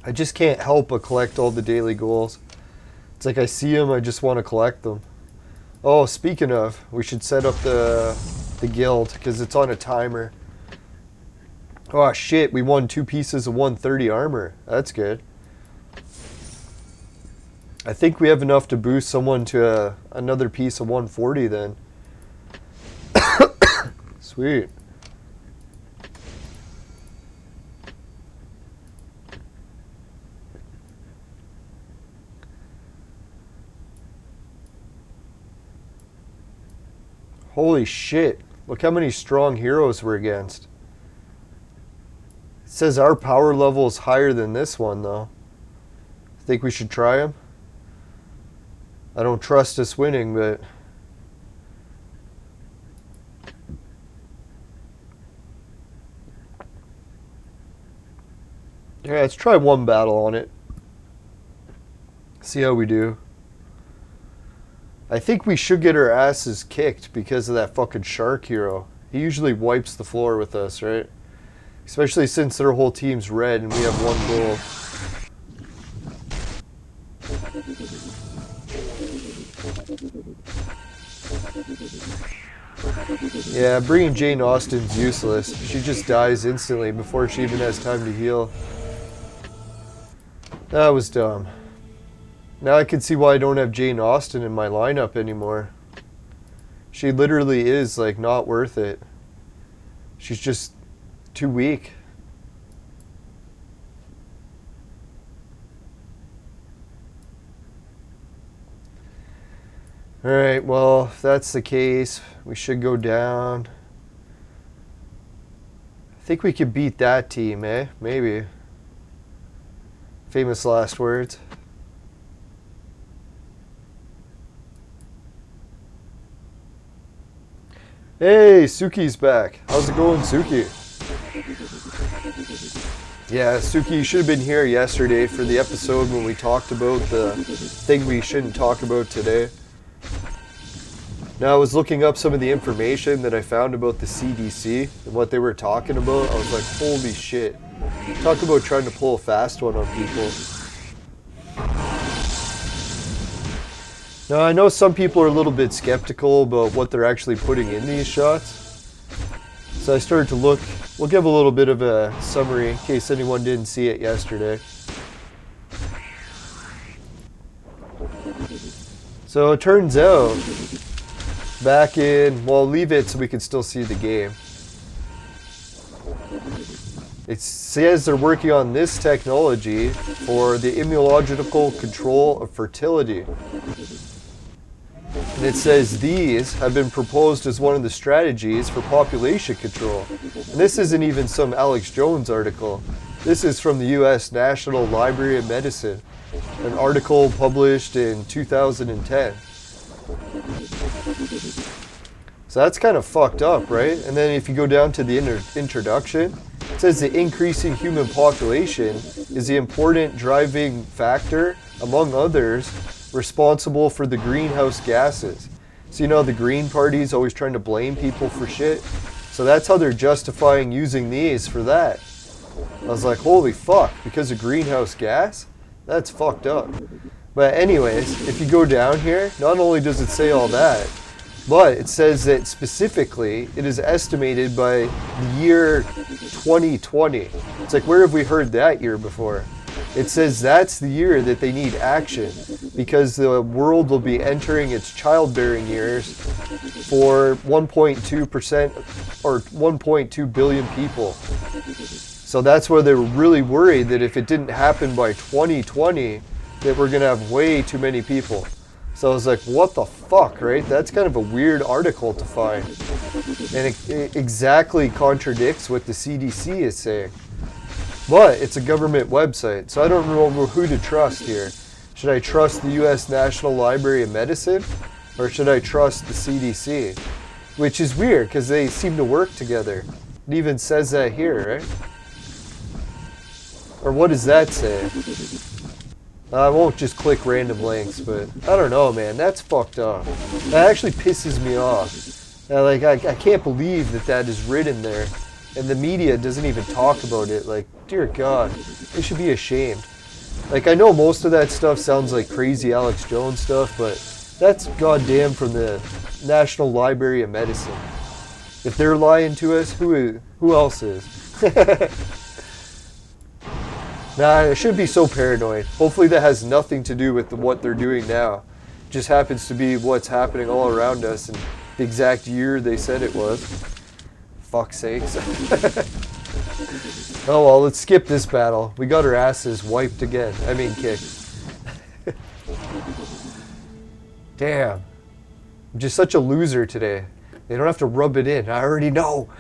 I just can't help but collect all the daily goals. It's like I see them, I just want to collect them. Oh, speaking of, we should set up the guild, because it's on a timer. Oh shit, we won 2 pieces of 130 armor. That's good. I think we have enough to boost someone to another piece of 140 then. Sweet. Holy shit, look how many strong heroes we're against. It says our power level is higher than this one though. Think we should try him? I don't trust us winning, but... yeah, let's try one battle on it. See how we do. I think we should get our asses kicked because of that fucking shark hero. He usually wipes the floor with us, right? Especially since their whole team's red and we have 1 goal. Yeah, bringing Jane Austen's useless. She just dies instantly before she even has time to heal. That was dumb. Now I can see why I don't have Jane Austen in my lineup anymore. She literally is like not worth it. She's just too weak. Alright, well, if that's the case, we should go down. I think we could beat that team, eh? Maybe. Famous last words. Hey, Suki's back. How's it going, Suki? Yeah, Suki, you should have been here yesterday for the episode when we talked about the thing we shouldn't talk about today. Now, I was looking up some of the information that I found about the CDC and what they were talking about. I was like, holy shit. Talk about trying to pull a fast one on people. Now, I know some people are a little bit skeptical about what they're actually putting in these shots. So I started to look. We'll give a little bit of a summary in case anyone didn't see it yesterday. So it turns out, back in, well, leave it so we can still see the game. It says they're working on this technology for the immunological control of fertility. And it says these have been proposed as one of the strategies for population control. And this isn't even some Alex Jones article. This is from the US National Library of Medicine, an article published in 2010. So that's kind of fucked up, right? And then if you go down to the introduction, it says the increasing human population is the important driving factor, among others, responsible for the greenhouse gases. So you know the Green Party's always trying to blame people for shit. So that's how they're justifying using these for that. I was like, holy fuck, because of greenhouse gas? That's fucked up. But anyways, if you go down here, not only does it say all that, but it says that specifically it is estimated by the year 2020. It's like, where have we heard that year before? It says that's the year that they need action because the world will be entering its childbearing years for 1.2% or 1.2 billion people. So that's where they were really worried that if it didn't happen by 2020, that we're going to have way too many people. So I was like, what the fuck, right? That's kind of a weird article to find. And it exactly contradicts what the CDC is saying. But it's a government website, so I don't know who to trust here. Should I trust the US National Library of Medicine? Or should I trust the CDC? Which is weird, because they seem to work together. It even says that here, right? Or what does that say? I won't just click random links, but I don't know, man. That's fucked up. That actually pisses me off. Like, I can't believe that that is written there. And the media doesn't even talk about it. Like, dear God, they should be ashamed. Like, I know most of that stuff sounds like crazy Alex Jones stuff, but that's goddamn from the National Library of Medicine. If they're lying to us, who else is? Nah, I shouldn't be so paranoid. Hopefully that has nothing to do with what they're doing now. It just happens to be what's happening all around us and the exact year they said it was. Fuck's sakes. Oh well, let's skip this battle. We got our asses wiped again. I mean kicked. Damn. I'm just such a loser today. They don't have to rub it in. I already know.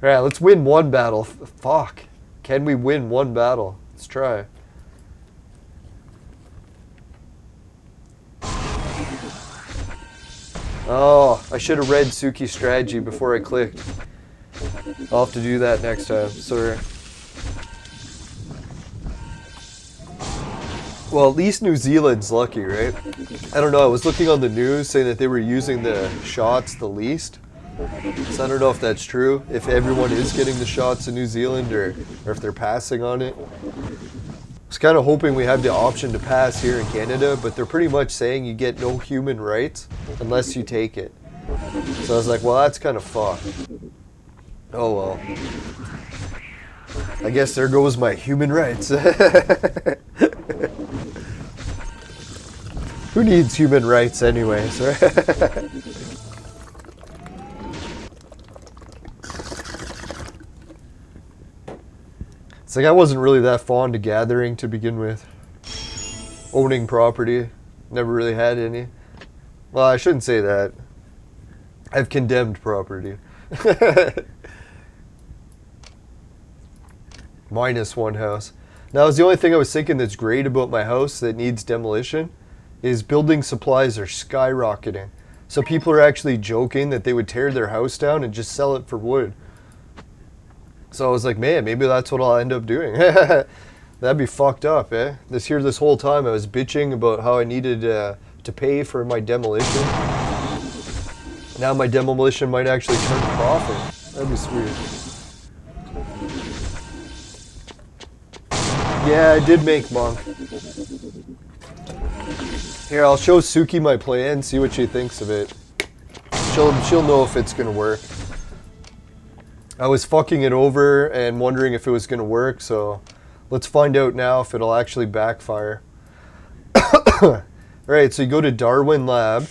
Alright, let's win one battle. Fuck. Can we win one battle? Let's try. Oh, I should have read Suki's strategy before I clicked. I'll have to do that next time. Sorry. Well, at least New Zealand's lucky, right? I don't know. I was looking on the news saying that they were using the shots the least. So I don't know if that's true. If everyone is getting the shots in New Zealand or if they're passing on it. I was kind of hoping we had the option to pass here in Canada, but they're pretty much saying you get no human rights unless you take it. So I was like, well, that's kind of fucked. Oh well. I guess there goes my human rights. Who needs human rights anyways, right? It's like I wasn't really that fond of gathering to begin with. owning property. Never really had any. Well, I shouldn't say that. I've condemned property. Minus one house. Now, the only thing I was thinking that's great about my house that needs demolition is building supplies are skyrocketing. So people are actually joking that they would tear their house down and just sell it for wood. So I was like, man, maybe that's what I'll end up doing. That'd be fucked up, eh? This whole time I was bitching about how I needed to pay for my demolition. Now my demolition might actually turn a profit. That'd be sweet. Yeah, I did make Monk. Here, I'll show Suki my plan, see what she thinks of it. She'll know if it's gonna work. I was fucking it over and wondering if it was gonna work, so let's find out now if it'll actually backfire. Alright, so you go to Darwin Lab,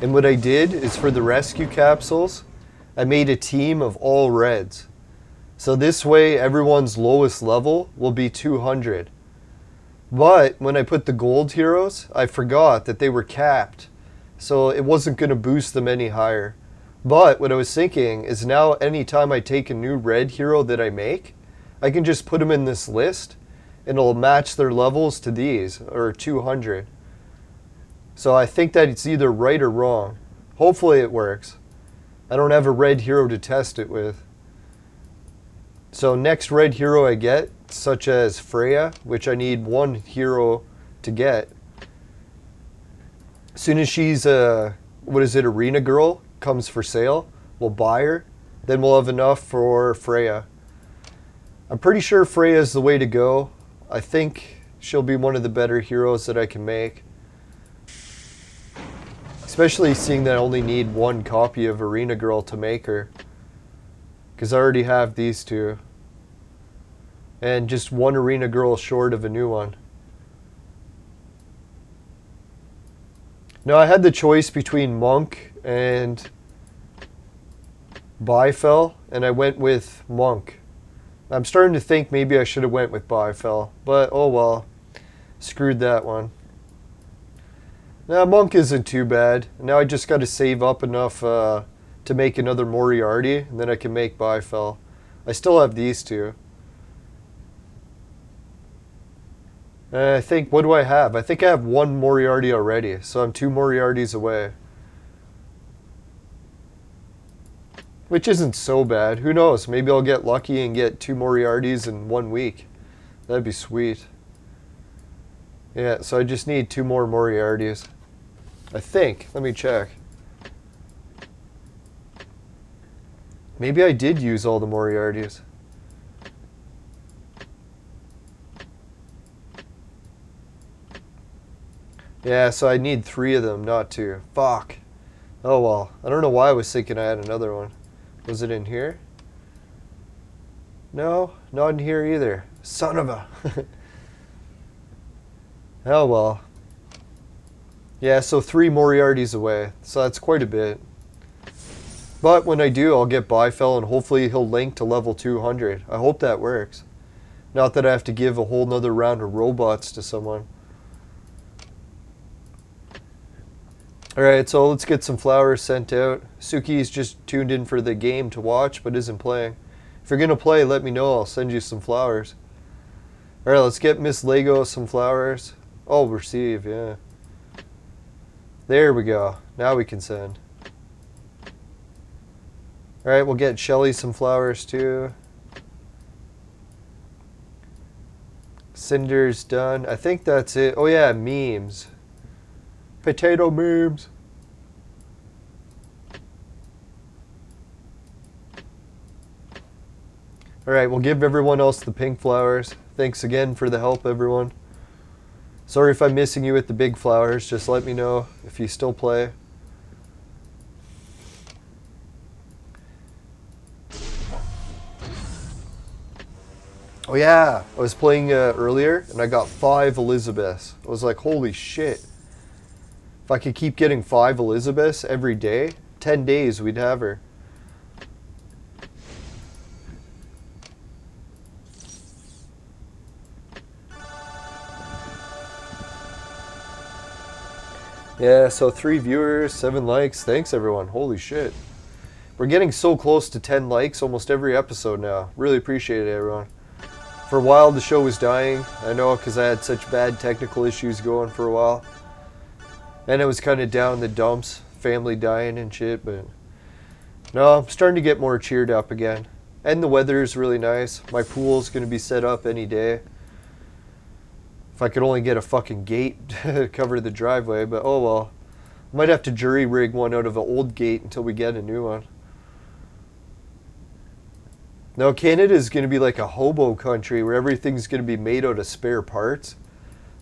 and what I did is for the rescue capsules, I made a team of all reds. So this way everyone's lowest level will be 200. But when I put the gold heroes, I forgot that they were capped. So it wasn't going to boost them any higher. But what I was thinking is now anytime I take a new red hero that I make, I can just put them in this list and it'll match their levels to these, or 200. So I think that it's either right or wrong. Hopefully it works. I don't have a red hero to test it with. So next red hero I get, such as Freya, which I need one hero to get. As soon as she's Arena Girl, comes for sale, we'll buy her. Then we'll have enough for Freya. I'm pretty sure Freya is the way to go. I think she'll be one of the better heroes that I can make. Especially seeing that I only need one copy of Arena Girl to make her. Because I already have these two. And just one Arena Girl short of a new one. Now I had the choice between Monk and Bifel, and I went with Monk. I'm starting to think maybe I should have went with Bifel, but oh well. Screwed that one. Now Monk isn't too bad. Now I just got to save up enough to make another Moriarty, and then I can make Bifel. I still have these two. I think, what do I have? I think I have one Moriarty already, so I'm 2 Moriartys away. Which isn't so bad. Who knows? Maybe I'll get lucky and get 2 Moriartys in 1 week. That'd be sweet. Yeah, so I just need 2 more Moriartys. I think. Let me check. Maybe I did use all the Moriartys. Yeah, so I need 3 of them, not 2. Fuck. Oh well. I don't know why I was thinking I had another one. Was it in here? No, not in here either. Son of a... Oh well. Yeah, so 3 Moriartys away. So that's quite a bit. But when I do, I'll get Bifel and hopefully he'll link to level 200. I hope that works. Not that I have to give a whole nother round of robots to someone. Alright, so let's get some flowers sent out. Suki's just tuned in for the game to watch, but isn't playing. If you're going to play, let me know. I'll send you some flowers. Alright, let's get Miss Lego some flowers. Oh, receive, yeah. There we go. Now we can send. Alright, we'll get Shelly some flowers too. Cinder's done. I think that's it. Oh yeah, memes. Potato memes. Alright, we'll give everyone else the pink flowers. Thanks again for the help, everyone. Sorry if I'm missing you with the big flowers. Just let me know if you still play. Oh yeah, I was playing earlier and I got 5 Elizabeths. I was like, holy shit. If I could keep getting 5 Elizabeths every day, 10 days we'd have her. Yeah, so 3 viewers, 7 likes. Thanks, everyone. Holy shit. We're getting so close to 10 likes almost every episode now. Really appreciate it, everyone. For a while, the show was dying. I know, because I had such bad technical issues going for a while. And it was kind of down in the dumps. Family dying and shit, but... No, I'm starting to get more cheered up again. And the weather is really nice. My pool's going to be set up any day. If I could only get a fucking gate to cover the driveway, but oh well. Might have to jury rig one out of an old gate until we get a new one. Now Canada is going to be like a hobo country where everything's going to be made out of spare parts.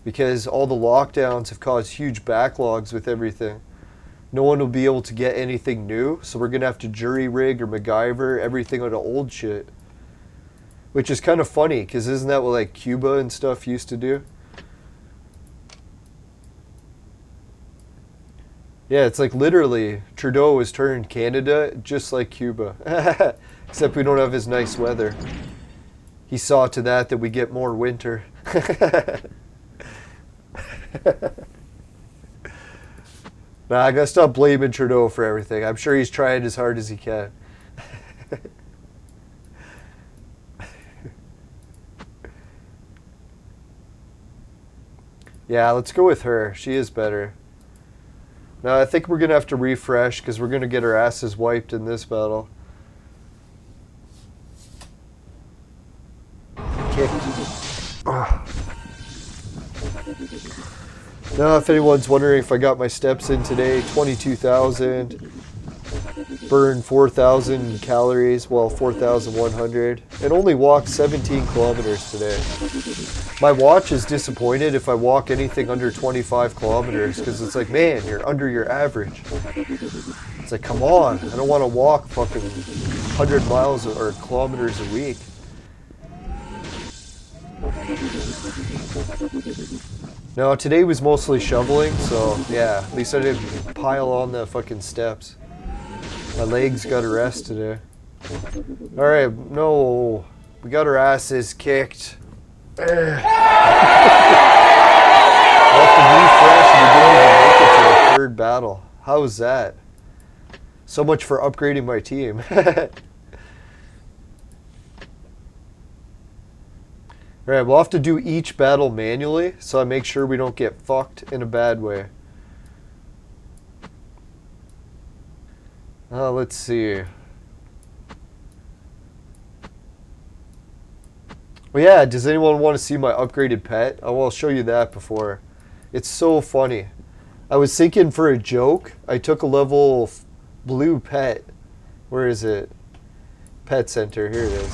Because all the lockdowns have caused huge backlogs with everything. No one will be able to get anything new, so we're going to have to jury rig or MacGyver everything out of old shit. Which is kind of funny, because isn't that what like Cuba and stuff used to do? Yeah, it's like literally Trudeau has turned Canada just like Cuba. Except we don't have as nice weather. He saw to that we get more winter. Nah, I gotta stop blaming Trudeau for everything. I'm sure he's trying as hard as he can. Yeah, let's go with her. She is better. Now, I think we're going to have to refresh because we're going to get our asses wiped in this battle. Now, if anyone's wondering if I got my steps in today, 22,000. Burned 4,000 calories, well, 4,100. And only walked 17 kilometers today. My watch is disappointed if I walk anything under 25 kilometers because it's like, man, you're under your average. It's like, come on, I don't want to walk fucking 100 miles or kilometers a week. No, today was mostly shoveling, so yeah, at least I didn't pile on the fucking steps. My legs got a rest today. Alright, no, we got our asses kicked. I'll have to refresh and we didn't even make it to the third battle. How was that? So much for upgrading my team. Alright, we'll have to do each battle manually, so I make sure we don't get fucked in a bad way. Let's see. Well, yeah, does anyone want to see my upgraded pet? Oh, I'll show you that before. It's so funny. I was thinking for a joke, I took a level blue pet. Where is it? Pet Center, here it is.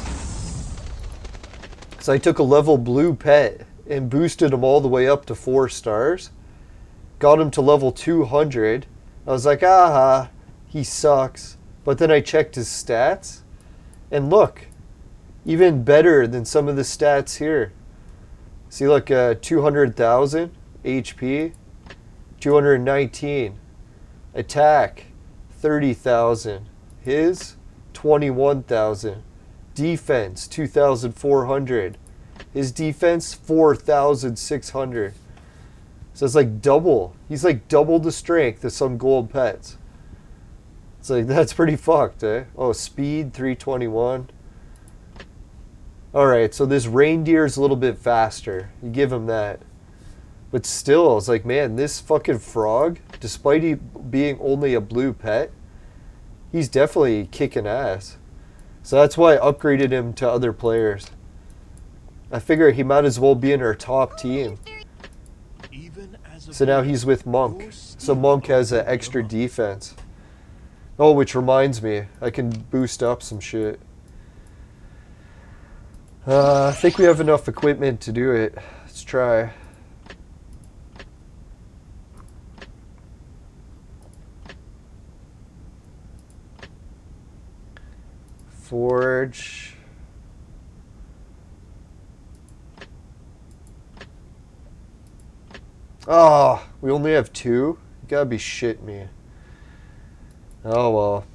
So I took a level blue pet and boosted him all the way up to 4 stars. Got him to level 200. I was like, aha, he sucks. But then I checked his stats. And look, even better than some of the stats here. See, look, 200,000 HP, 219. Attack, 30,000. His, 21,000. Defense, 2,400. His defense, 4,600. So it's like double. He's like double the strength of some gold pets. It's like, that's pretty fucked, eh? Oh, speed, 321. Alright, so this reindeer is a little bit faster. You give him that. But still, it's like, man, this fucking frog, despite he being only a blue pet, he's definitely kicking ass. So that's why I upgraded him to other players. I figure he might as well be in our top team. So now he's with Monk. So Monk has an extra defense. Oh, which reminds me, I can boost up some shit. I think we have enough equipment to do it. Let's try. Forge. Oh, we only have 2? You gotta be shitting me. Oh well.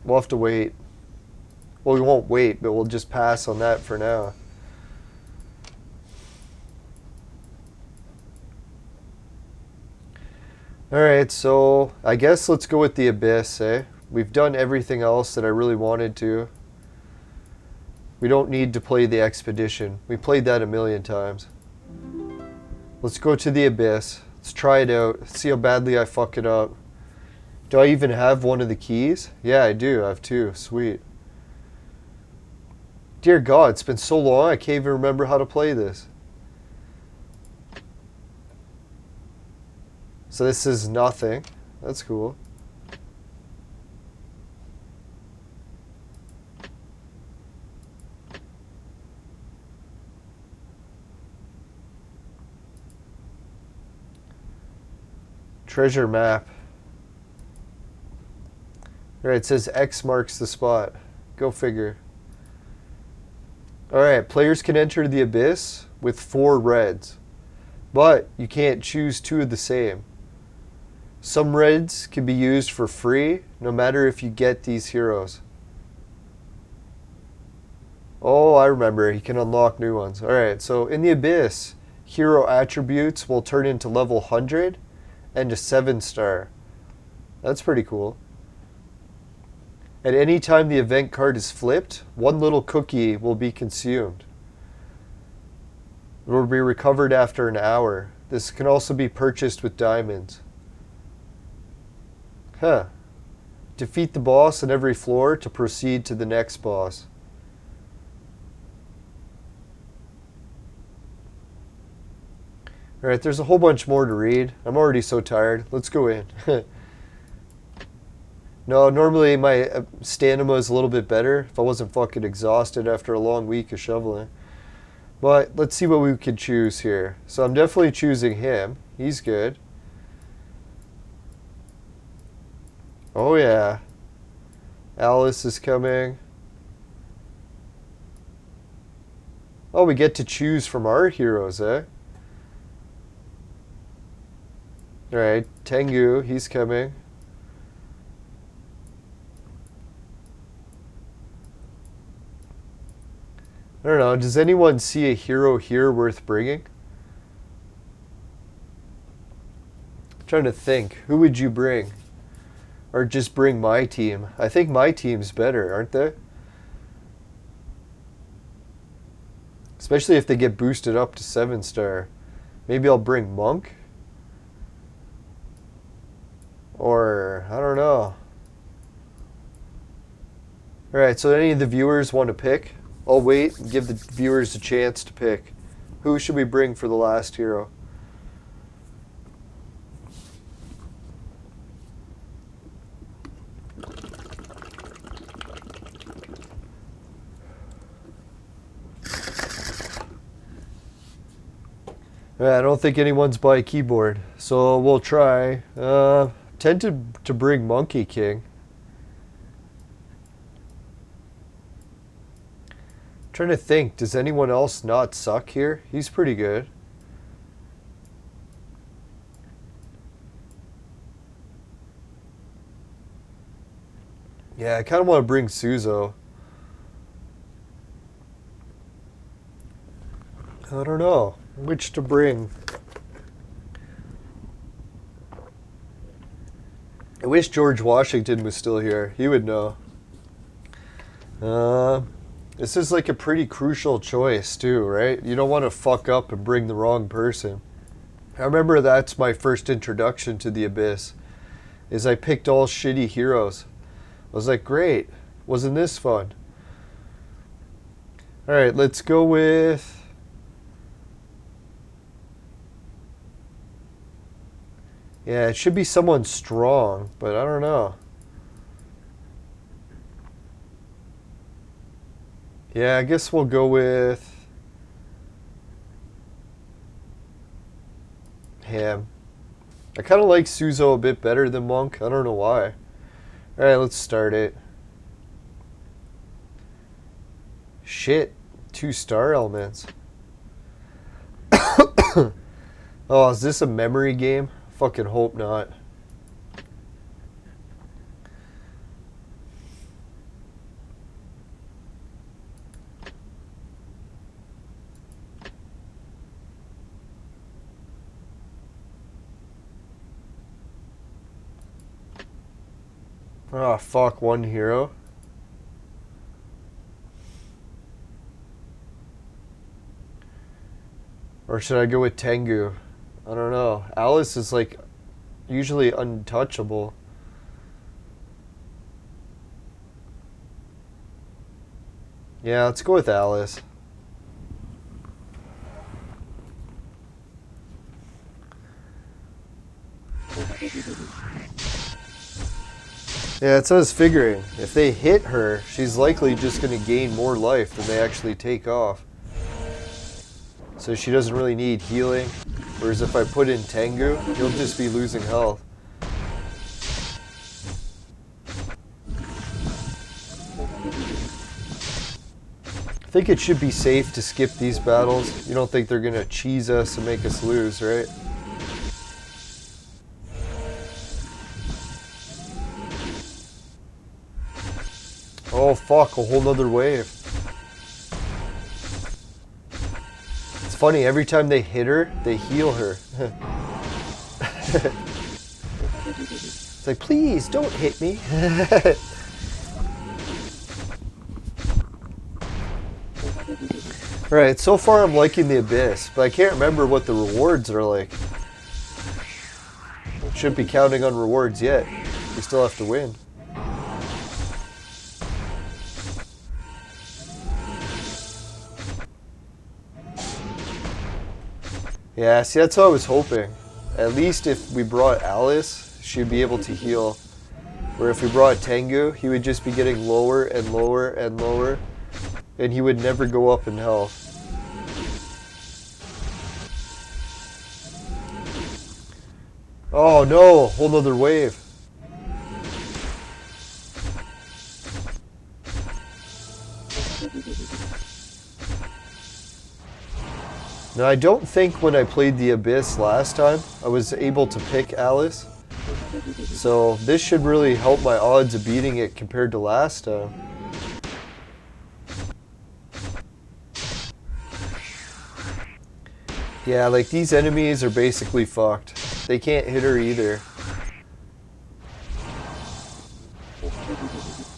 We'll have to wait. Well, we won't wait, but we'll just pass on that for now. Alright, so I guess let's go with the Abyss, eh? We've done everything else that I really wanted to. We don't need to play the Expedition. We played that a million times. Let's go to the Abyss. Let's try it out. See how badly I fuck it up. Do I even have one of the keys? Yeah, I do. I have two. Sweet. Dear God, it's been so long I can't even remember how to play this. So this is nothing. That's cool. Treasure map. Alright, it says X marks the spot. Go figure. Alright, players can enter the Abyss with 4 reds. But you can't choose 2 of the same. Some reds can be used for free, no matter if you get these heroes. Oh, I remember. You can unlock new ones. Alright, so in the Abyss, hero attributes will turn into level 100 and a 7-star. That's pretty cool. At any time the event card is flipped, 1 little cookie will be consumed. It will be recovered after an hour. This can also be purchased with diamonds. Huh. Defeat the boss on every floor to proceed to the next boss. Alright, there's a whole bunch more to read. I'm already so tired. Let's go in. No, normally my stamina is a little bit better if I wasn't fucking exhausted after a long week of shoveling. But let's see what we can choose here. So I'm definitely choosing him. He's good. Oh yeah. Alice is coming. Oh, we get to choose from our heroes, eh? Alright, Tengu, he's coming. I don't know, does anyone see a hero here worth bringing? I'm trying to think. Who would you bring? Or just bring my team? I think my team's better, aren't they? Especially if they get boosted up to 7-star. Maybe I'll bring Monk? Or, I don't know. Alright, so any of the viewers want to pick? I'll wait and give the viewers a chance to pick. Who should we bring for the last hero? I don't think anyone's by a keyboard, so we'll try. Tempted to bring Monkey King. Trying to think, does anyone else not suck here? He's pretty good. Yeah, I kind of want to bring Suzo. I don't know which to bring. I wish George Washington was still here. He would know. This is like a pretty crucial choice too, right? You don't want to fuck up and bring the wrong person. I remember that's my first introduction to the Abyss, is I picked all shitty heroes. I was like, great, wasn't this fun? Alright, let's go with... Yeah, it should be someone strong, but I don't know. Yeah, I guess we'll go with him. I kind of like Suzo a bit better than Monk. I don't know why. Alright, let's start it. Shit. 2 star elements. Oh, is this a memory game? Fucking hope not. Oh, fuck, one hero. Or should I go with Tengu? I don't know. Alice is like usually untouchable. Yeah, let's go with Alice. Yeah, it's what I was figuring. If they hit her, she's likely just going to gain more life than they actually take off. So she doesn't really need healing. Whereas if I put in Tengu, he'll just be losing health. I think it should be safe to skip these battles. You don't think they're going to cheese us and make us lose, right? Oh fuck, a whole nother wave. It's funny, every time they hit her, they heal her. It's like, please, don't hit me. Alright, so far I'm liking the Abyss, but I can't remember what the rewards are like. Shouldn't be counting on rewards yet. We still have to win. Yeah, see, that's what I was hoping. At least if we brought Alice, she'd be able to heal. Where if we brought Tengu, he would just be getting lower and lower and lower. And he would never go up in health. Oh no, whole nother wave. Now I don't think when I played the Abyss last time, I was able to pick Alice. So this should really help my odds of beating it compared to last time. Yeah, like these enemies are basically fucked. They can't hit her either.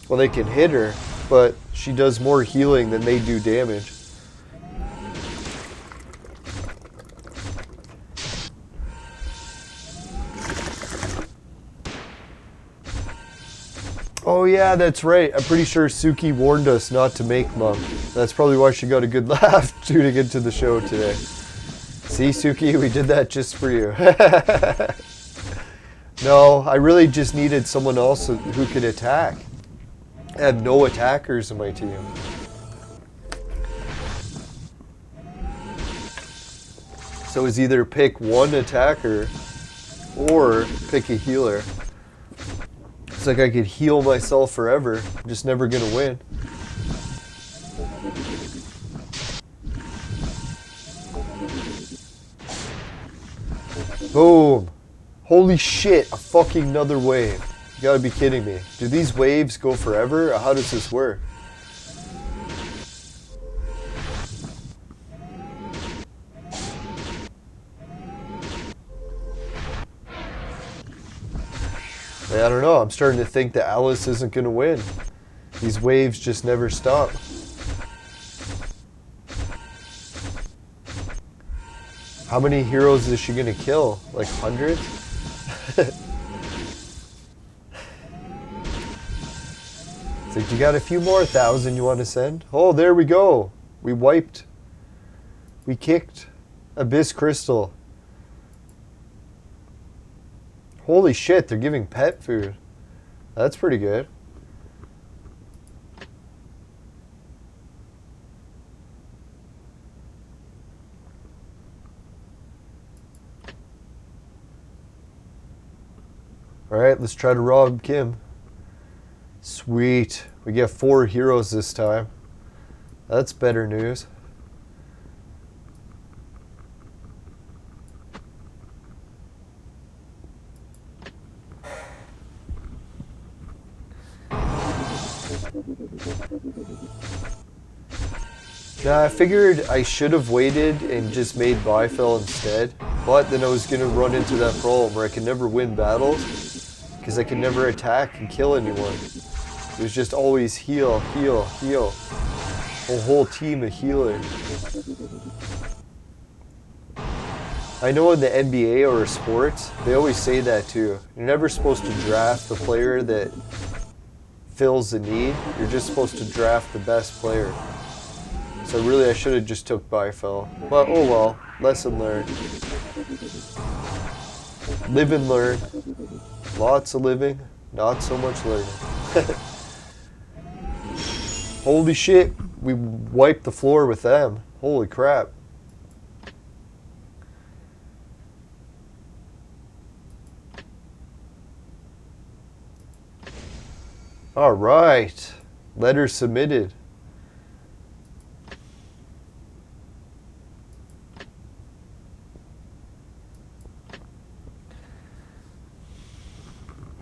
Well, they can hit her, but she does more healing than they do damage. Oh yeah, that's right. I'm pretty sure Suki warned us not to make Monk. That's probably why she got a good laugh tuning into the show today. See, Suki, we did that just for you. No, I really just needed someone else who could attack. I have no attackers in my team. So it's either pick one attacker or pick a healer. It's like I could heal myself forever. I'm just never gonna win. Boom. Holy shit, a fucking another wave. You gotta be kidding me. Do these waves go forever? Or how does this work? I don't know. I'm starting to think that Alice isn't gonna win. These waves just never stop. How many heroes is she gonna kill? Like hundreds? It's like, you got a few more 1,000 you want to send? Oh, there we go. We wiped. We kicked Abyss Crystal. Holy shit, they're giving pet food. That's pretty good. Alright, let's try to rob Kim. Sweet. We get 4 heroes this time. That's better news. Now, I figured I should have waited and just made Bifel instead, but then I was going to run into that problem where I can never win battles. because I could never attack and kill anyone. It was just always heal, heal, heal. A whole team of healers. I know in the NBA or sports, they always say that too. You're never supposed to draft the player that fills the need. You're just supposed to draft the best player. So really I should have just took Bifell. But oh well, lesson learned. Live and learn. Lots of living, not so much learning. Holy shit, we wiped the floor with them. Holy crap. All right, letter submitted.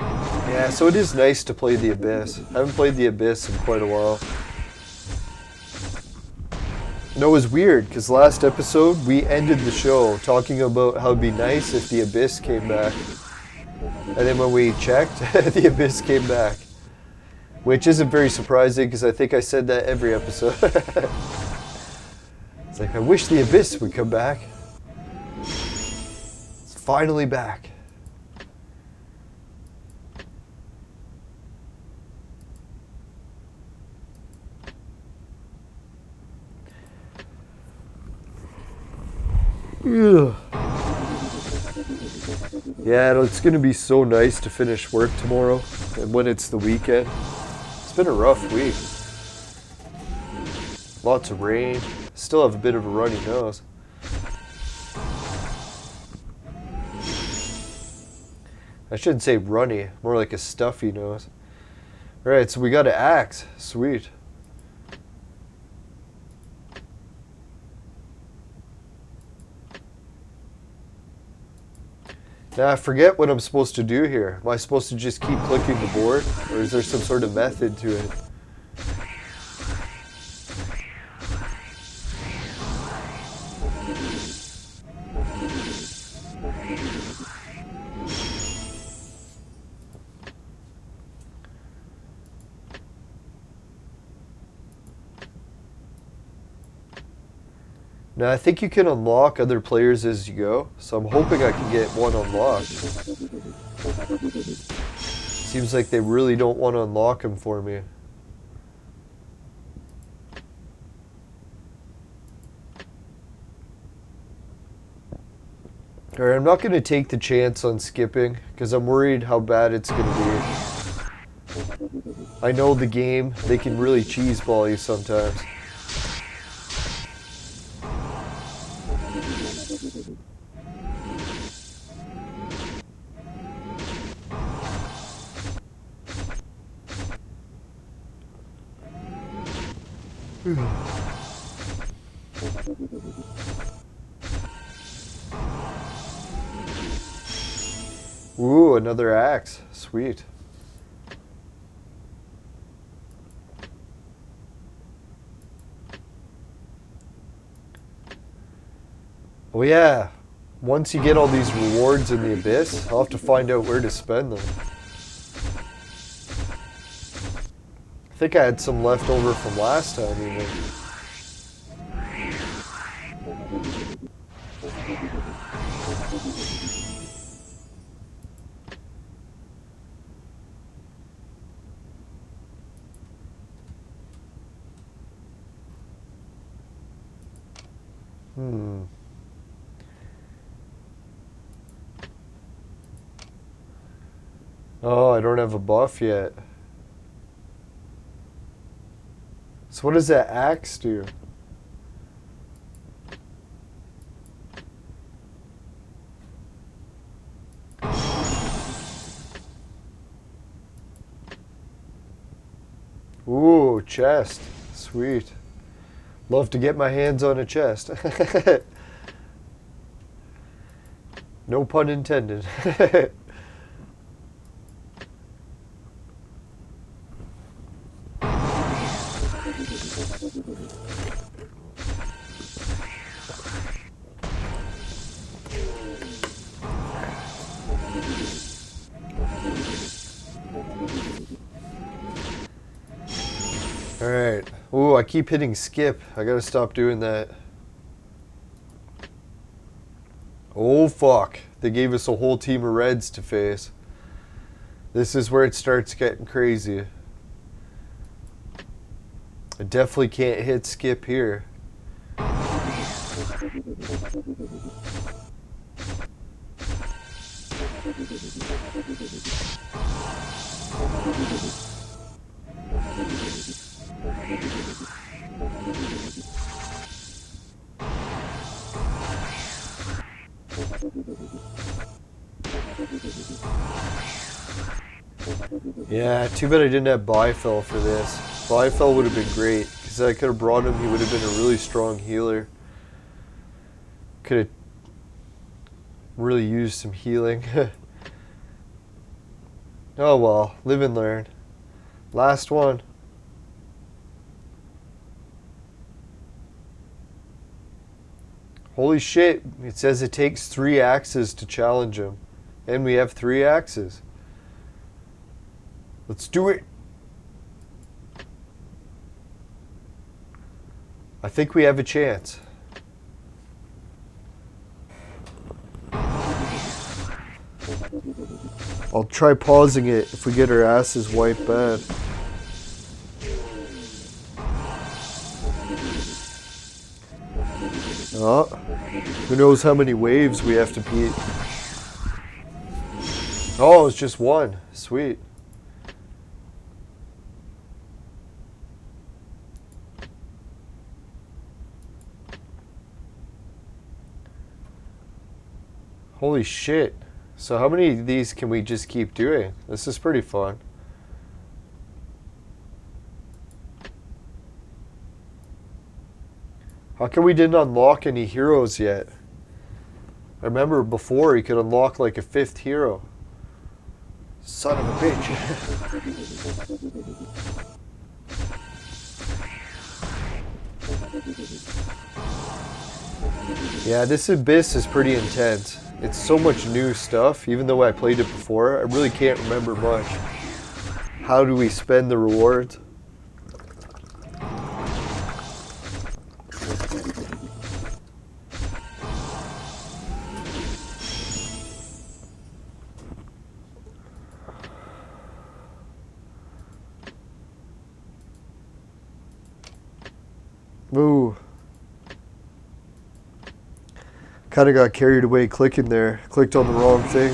Yeah, so it is nice to play the Abyss. I haven't played the Abyss in quite a while. And it was weird, because last episode we ended the show talking about how it'd be nice if the Abyss came back. And then when we checked, the Abyss came back. Which isn't very surprising, because I think I said that every episode. It's like, I wish the Abyss would come back. It's finally back. Ugh. Yeah, it's going to be so nice to finish work tomorrow, and when it's the weekend. It's been a rough week. Lots of rain. Still have a bit of a runny nose. I shouldn't say runny, more like a stuffy nose. Alright, so we got an axe. Sweet. Now I forget what I'm supposed to do here. Am I supposed to just keep clicking the board? Or is there some sort of method to it? Now I think you can unlock other players as you go, so I'm hoping I can get one unlocked. Seems like they really don't want to unlock him for me. Alright, I'm not going to take the chance on skipping, because I'm worried how bad it's going to be. I know the game, they can really cheeseball you sometimes. Ooh, another axe. Sweet. Oh yeah, once you get all these rewards in the Abyss, I'll have to find out where to spend them. I think I had some left over from last time even. Oh, I don't have a buff yet. So what does that axe do? Ooh, chest. Sweet. Love to get my hands on a chest. No pun intended. Oh, I keep hitting skip. I gotta stop doing that. Oh fuck. They gave us a whole team of reds to face. This is where it starts getting crazy. I definitely can't hit skip here. Yeah, too bad I didn't have Bifell for this. Bifell would have been great, because I could have brought him, he would have been a really strong healer. Could have really used some healing. Oh well, live and learn. Last one. Holy shit, it says it takes 3 axes to challenge him. And we have 3 axes. Let's do it. I think we have a chance. I'll try pausing it if we get our asses wiped bad. Oh, who knows how many waves we have to beat. Oh, it's just one. Sweet. Holy shit. So how many of these can we just keep doing? This is pretty fun. How come we didn't unlock any heroes yet? I remember before you could unlock like a 5th hero. Son of a bitch. Yeah, this Abyss is pretty intense. It's so much new stuff, even though I played it before. I really can't remember much. How do we spend the rewards? Ooh. Kind of got carried away clicking there. Clicked on the wrong thing.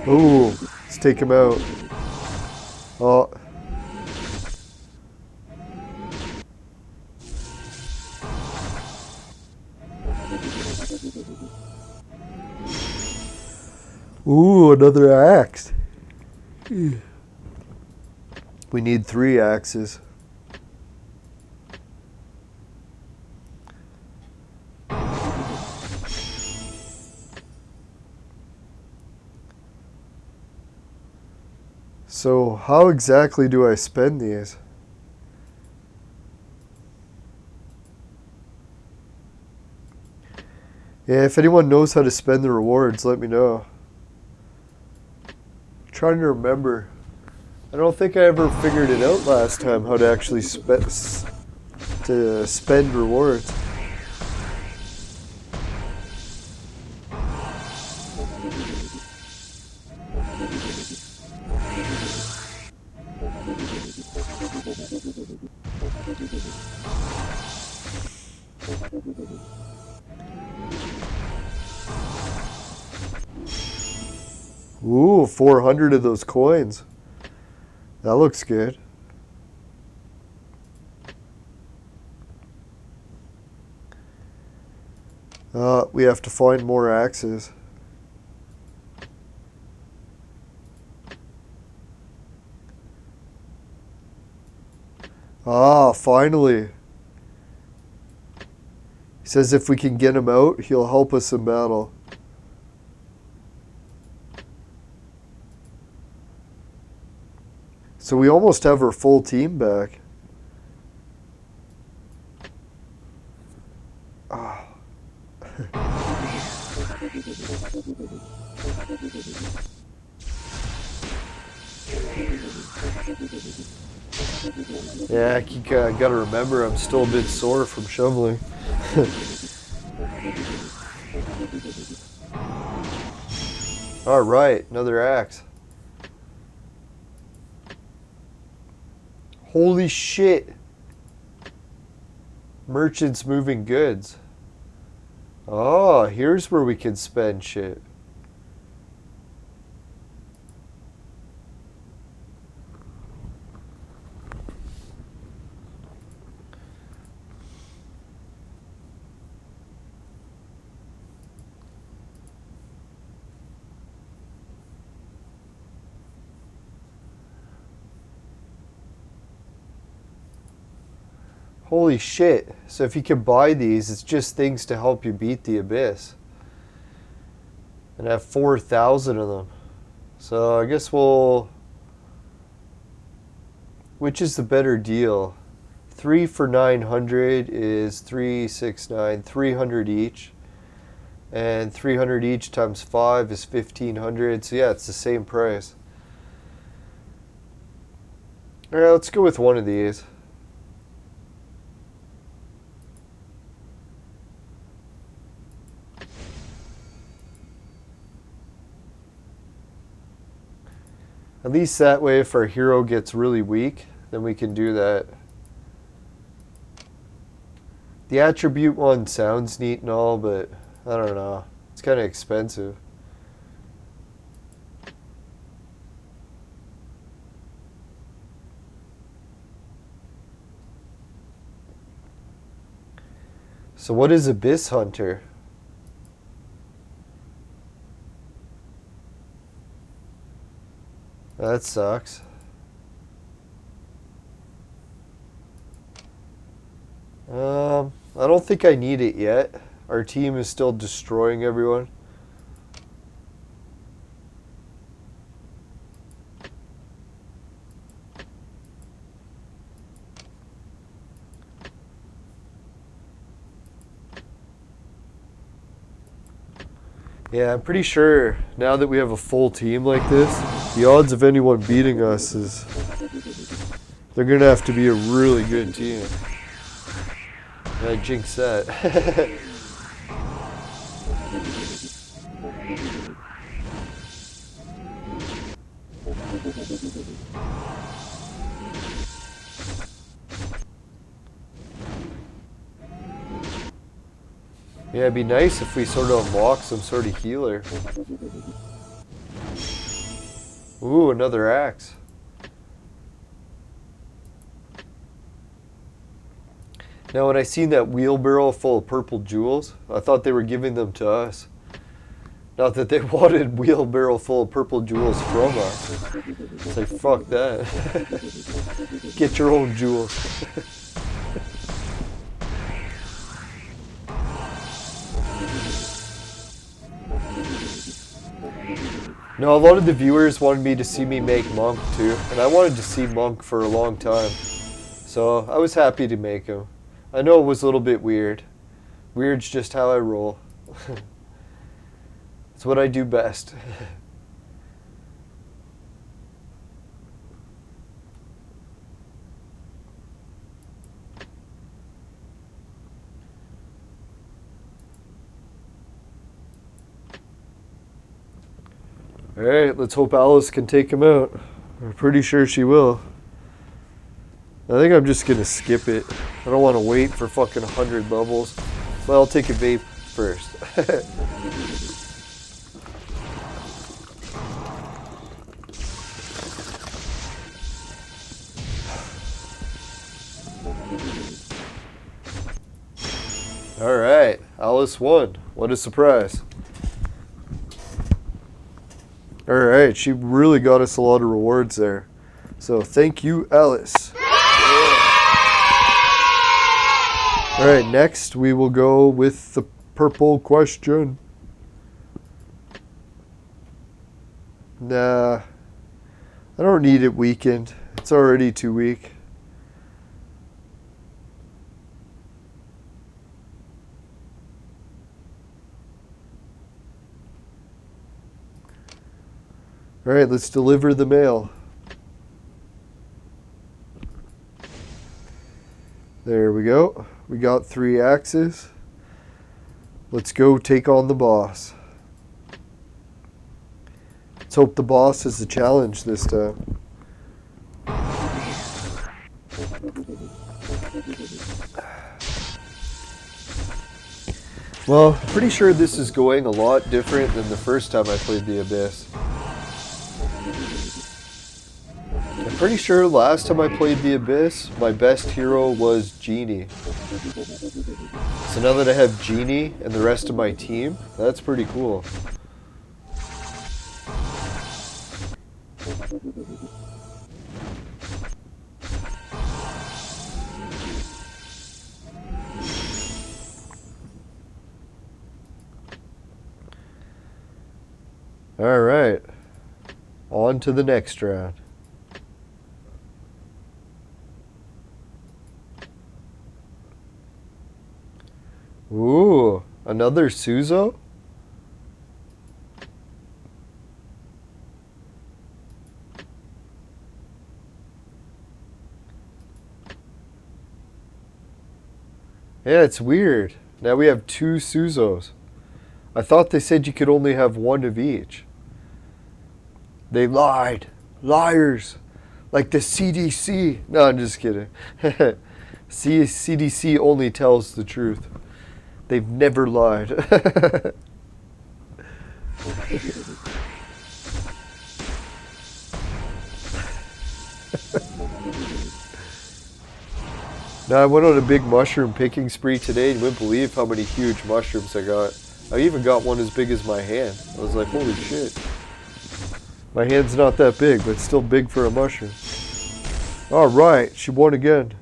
Ooh, let's take him out. Oh. Ooh, another axe. We need 3 axes. So how exactly do I spend these? Yeah, if anyone knows how to spend the rewards, let me know. I'm trying to remember. I don't think I ever figured it out last time how to actually spend rewards. Ooh, 400 of those coins. That looks good. We have to find more axes. Ah, finally. He says if we can get him out, he'll help us in battle. So we almost have our full team back. Oh. Yeah, I gotta remember I'm still a bit sore from shoveling. Alright, another axe. Holy shit! Merchants moving goods. Oh, here's where we can spend shit. Holy shit. So if you can buy these, it's just things to help you beat the abyss. And I have 4,000 of them. So I guess we'll... Which is the better deal? 3 for 900 is 369, 300 each. And 300 each times 5 is 1,500. So yeah, it's the same price. Alright, let's go with one of these. At least that way, if our hero gets really weak, then we can do that. The attribute one sounds neat and all, but I don't know. It's kind of expensive. So what is Abyss Hunter? That sucks. I don't think I need it yet. Our team is still destroying everyone. Yeah, I'm pretty sure now that we have a full team like this, the odds of anyone beating us is... They're going to have to be a really good team. I jinxed that. Yeah, it'd be nice if we sort of unlock some sort of healer. Ooh, another axe. Now, when I seen that wheelbarrow full of purple jewels, I thought they were giving them to us. Not that they wanted wheelbarrow full of purple jewels from us. It's like, fuck that. Get your own jewels. No, a lot of the viewers wanted me to see me make Monk too, and I wanted to see Monk for a long time. So I was happy to make him. I know it was a little bit weird. Weird's just how I roll. It's what I do best. Alright, let's hope Alice can take him out. I'm pretty sure she will. I think I'm just gonna skip it. I don't want to wait for fucking 100 levels. But I'll take a vape first. Alright, Alice won. What a surprise. Alright, she really got us a lot of rewards there. So thank you, Alice. Alright, next we will go with the purple question. Nah, I don't need it weakened. It's already too weak. Alright, let's deliver the mail. There we go. We got 3 axes. Let's go take on the boss. Let's hope the boss is the challenge this time. Well, pretty sure this is going a lot different than the first time I played the Abyss. I'm pretty sure last time I played the Abyss, my best hero was Genie. So now that I have Genie and the rest of my team, that's pretty cool. Alright, on to the next round. Ooh, another Suzo? Yeah, it's weird. Now we have 2 Suzos. I thought they said you could only have 1 of each. They lied. Liars. Like the CDC. No, I'm just kidding. CDC only tells the truth. They've never lied. Now, I went on a big mushroom picking spree today and you wouldn't believe how many huge mushrooms I got. I even got one as big as my hand. I was like, holy shit. My hand's not that big, but it's still big for a mushroom. Alright, she won again.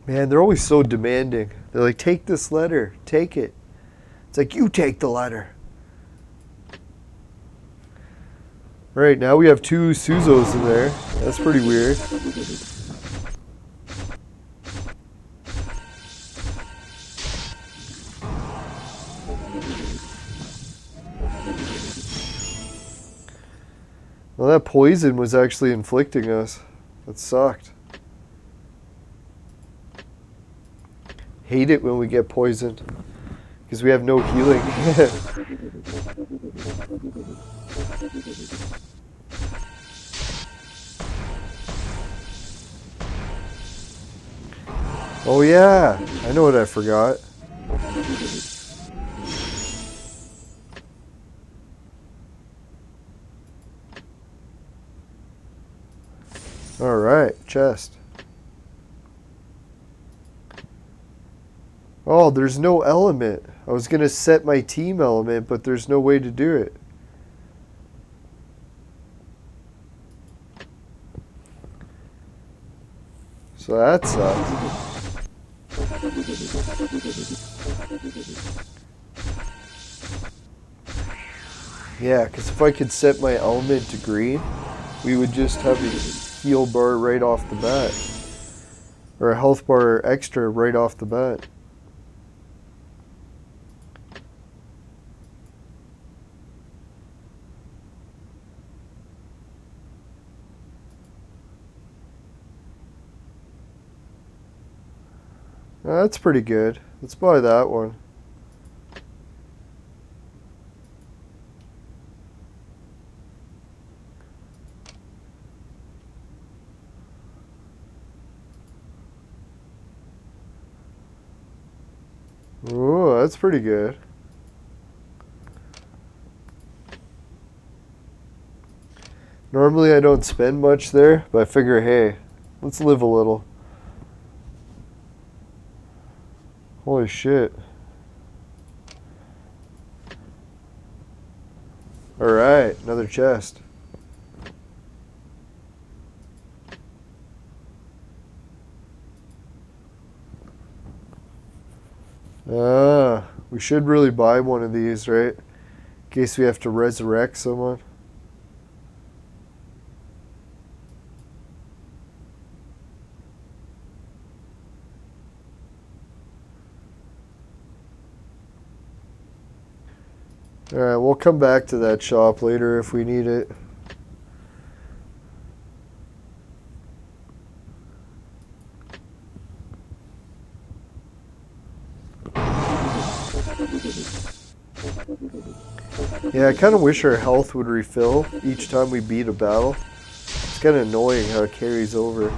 Man, they're always so demanding. They're like, take this letter, take it. It's like, you take the letter. Right, now we have 2 Suzos in there. That's pretty weird. Well, that poison was actually inflicting us. That sucked. Hate it when we get poisoned. Because we have no healing. Oh yeah, I know what I forgot. Alright, chest. Oh, there's no element. I was going to set my team element, but there's no way to do it. So that sucks. Yeah, because if I could set my element to green, we would just have a heal bar right off the bat. Or a health bar extra right off the bat. That's pretty good. Let's buy that one. Ooh, that's pretty good. Normally I don't spend much there, but I figure, hey, let's live a little. Holy shit. Alright, another chest. We should really buy one of these, right? In case we have to resurrect someone. Alright, we'll come back to that shop later if we need it. Yeah, I kind of wish our health would refill each time we beat a battle. It's kind of annoying how it carries over.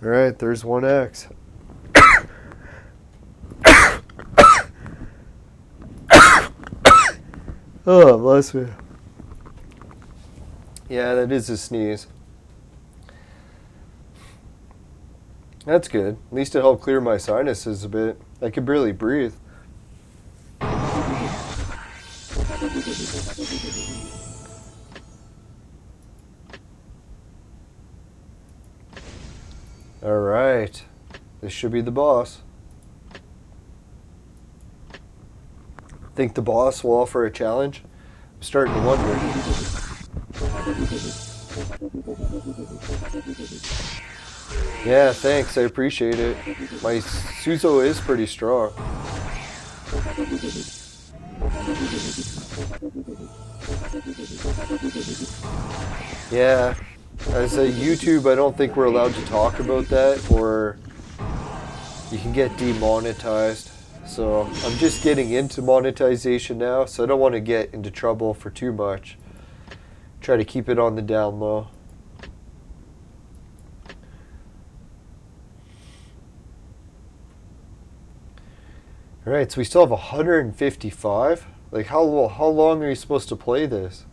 Alright, there's 1x. Oh, bless me. Yeah, that is a sneeze. That's good. At least it helped clear my sinuses a bit. I could barely breathe. Alright. This should be the boss. Think the boss will offer a challenge? I'm starting to wonder. Yeah, thanks. I appreciate it. My Suzo is pretty strong. Yeah. As a YouTube, I don't think we're allowed to talk about that, or you can get demonetized. So I'm just getting into monetization now, so I don't want to get into trouble for too much. Try to keep it on the down low. Alright, so we still have 155. Like, how long are you supposed to play this?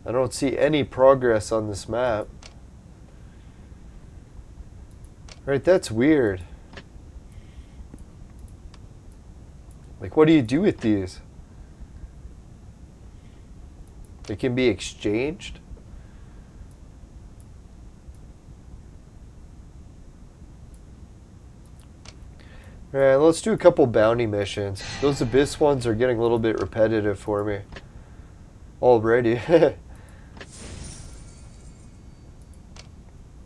I don't see any progress on this map. Right, that's weird. Like, what do you do with these? They can be exchanged? Alright, let's do a couple bounty missions. Those abyss ones are getting a little bit repetitive for me already.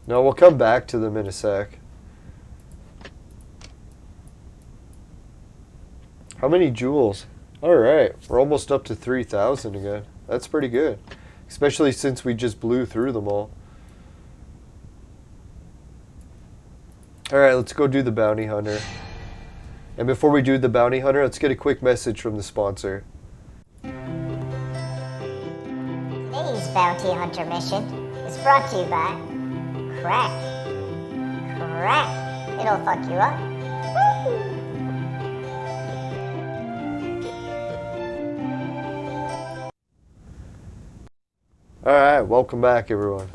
No, we'll come back to them in a sec. How many jewels? Alright, we're almost up to 3,000 again. That's pretty good. Especially since we just blew through them all. Alright, let's go do the bounty hunter. And before we do the bounty hunter, let's get a quick message from the sponsor. Today's bounty hunter mission is brought to you by Crunk. Crunk. It'll fuck you up. Woo! Alright, welcome back everyone.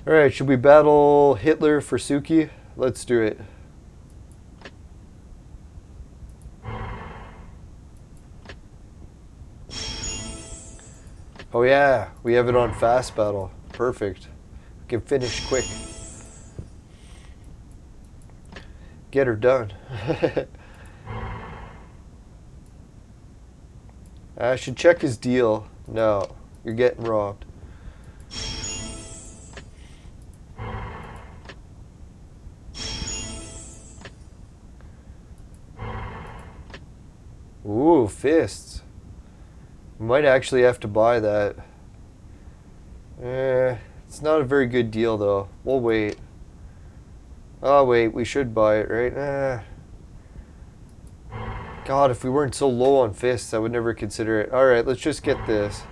Alright, should we battle Hitler for Suki? Let's do it. Oh yeah, we have it on fast battle. Perfect. We can finish quick. Get her done. I should check his deal. No, you're getting robbed. Ooh, fists. Might actually have to buy that. It's not a very good deal though. We'll wait. Oh wait, we should buy it, right? God, if we weren't so low on fists, I would never consider it. Alright, let's just get this.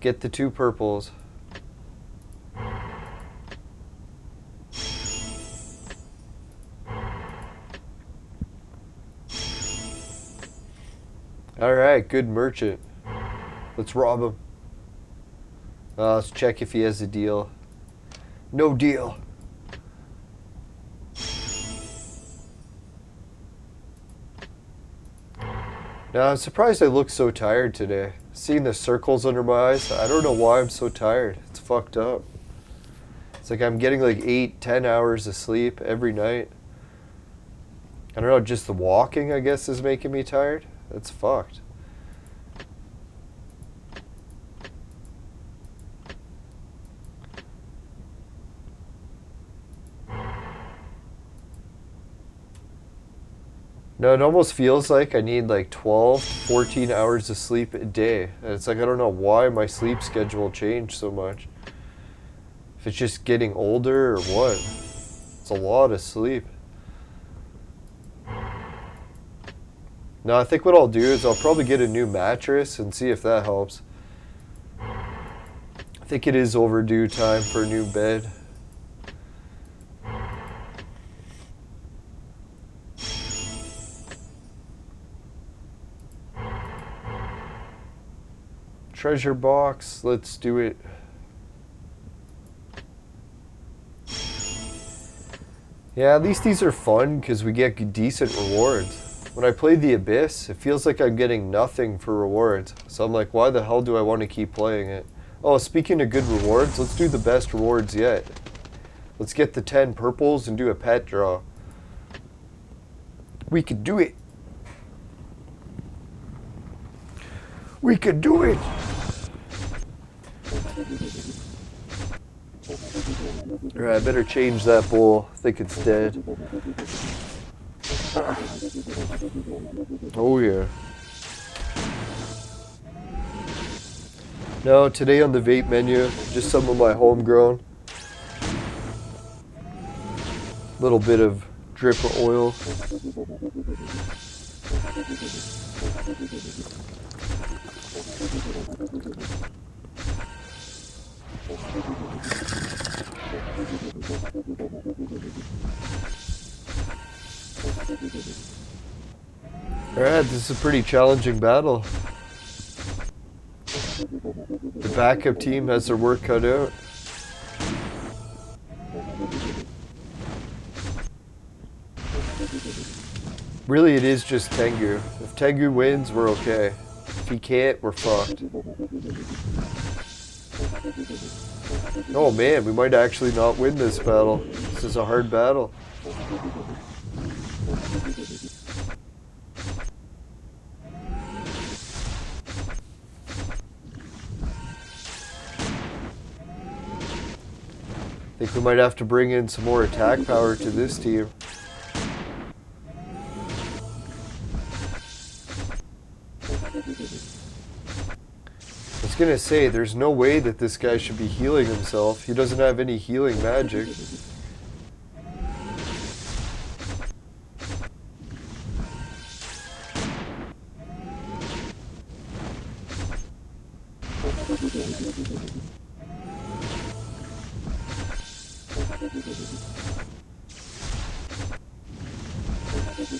Get the 2 purples. Alright, good merchant. Let's rob him. Let's check if he has a deal. No deal. Now, I'm surprised I look so tired today. Seeing the circles under my eyes, I don't know why I'm so tired. It's fucked up. It's like I'm getting like 8-10 hours of sleep every night. I don't know, just the walking, I guess, is making me tired. That's fucked. No, it almost feels like I need like 12, 14 hours of sleep a day. And it's like, I don't know why my sleep schedule changed so much. If it's just getting older or what. It's a lot of sleep. No, I think what I'll do is I'll probably get a new mattress and see if that helps. I think it is overdue time for a new bed. Treasure box, let's do it. Yeah, at least these are fun because we get decent rewards. When I play the Abyss, it feels like I'm getting nothing for rewards. So I'm like, why the hell do I want to keep playing it? Oh, speaking of good rewards, let's do the best rewards yet. Let's get the 10 purples and do a pet draw. We could do it. We could do it. Alright, I better change that bowl. I think it's dead. Oh yeah. No, today on the vape menu, just some of my homegrown. Little bit of drip of oil. Alright, this is a pretty challenging battle. The backup team has their work cut out. Really, it is just Tengu. If Tengu wins, we're okay. If he can't, we're fucked. Oh man, we might actually not win this battle. This is a hard battle. I think we might have to bring in some more attack power to this team. I was gonna say, there's no way that this guy should be healing himself. He doesn't have any healing magic.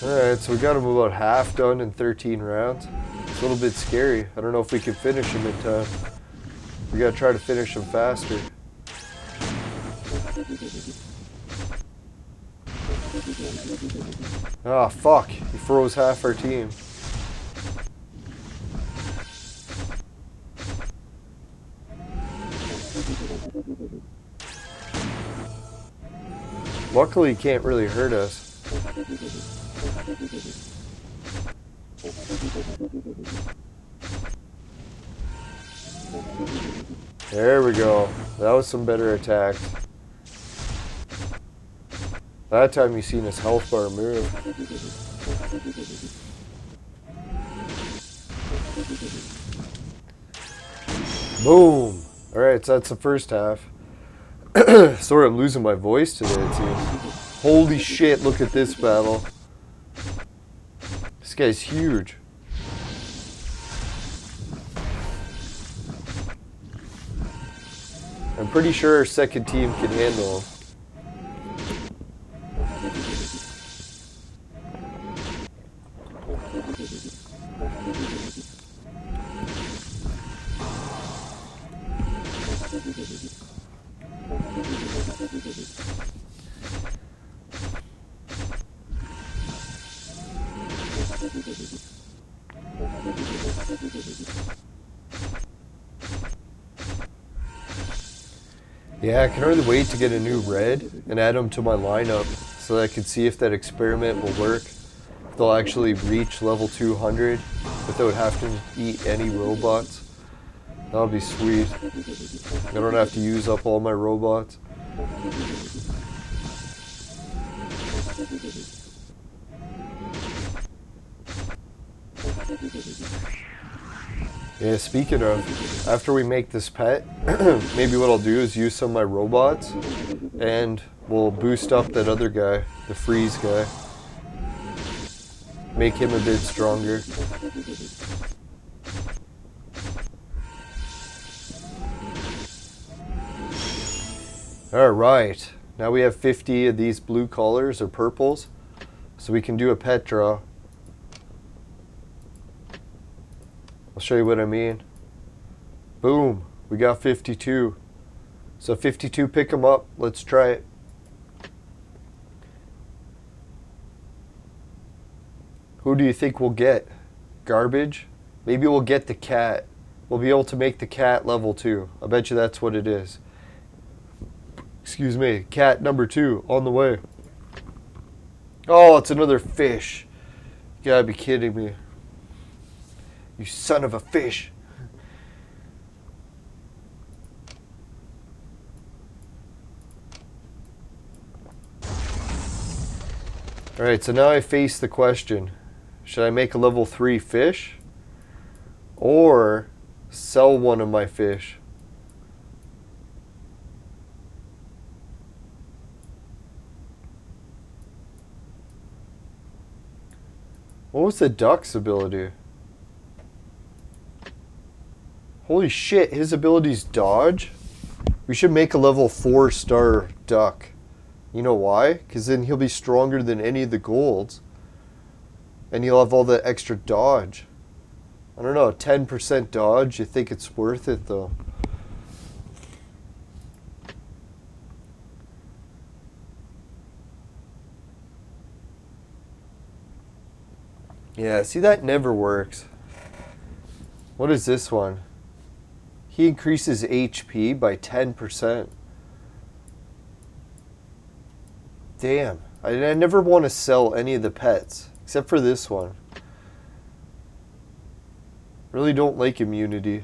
Alright, so we got him about half done in 13 rounds. It's a little bit scary. I don't know if we can finish him in time. We gotta try to finish him faster. Ah, fuck. He froze half our team. Luckily, he can't really hurt us. There we go. That was some better attacks. That time you seen his health bar move. Boom! Alright, so that's the first half. Sorry, I'm losing my voice today, it seems. Holy shit, look at this battle. This guy's huge. I'm pretty sure our second team can handle him. Yeah, I can hardly wait to get a new red and add them to my lineup so that I can see if that experiment will work. If they'll actually reach level 200 without having to eat any robots. That'll be sweet. I don't have to use up all my robots. Yeah, speaking of, after we make this pet, maybe what I'll do is use some of my robots and we'll boost up that other guy, the freeze guy. Make him a bit stronger. Alright, now we have 50 of these blue colors or purples, so we can do a pet draw. I'll show you what I mean. Boom, we got 52. So 52, pick them up. Let's try it. Who do you think we'll get? Garbage? Maybe we'll get the cat. We'll be able to make the cat level 2. I bet you that's what it is. Excuse me, cat number 2 on the way. Oh, it's another fish. You gotta be kidding me. You son of a fish. Alright, so now I face the question. Should I make a level 3 fish? Or sell one of my fish? What was the duck's ability? Holy shit, his ability's dodge? We should make a level 4-star duck. You know why? Because then he'll be stronger than any of the golds. And he'll have all the extra dodge. I don't know, 10% dodge? You think it's worth it though? Yeah, see, that never works. What is this one? He increases HP by 10%. Damn. I never want to sell any of the pets, except for this one. Really don't like immunity.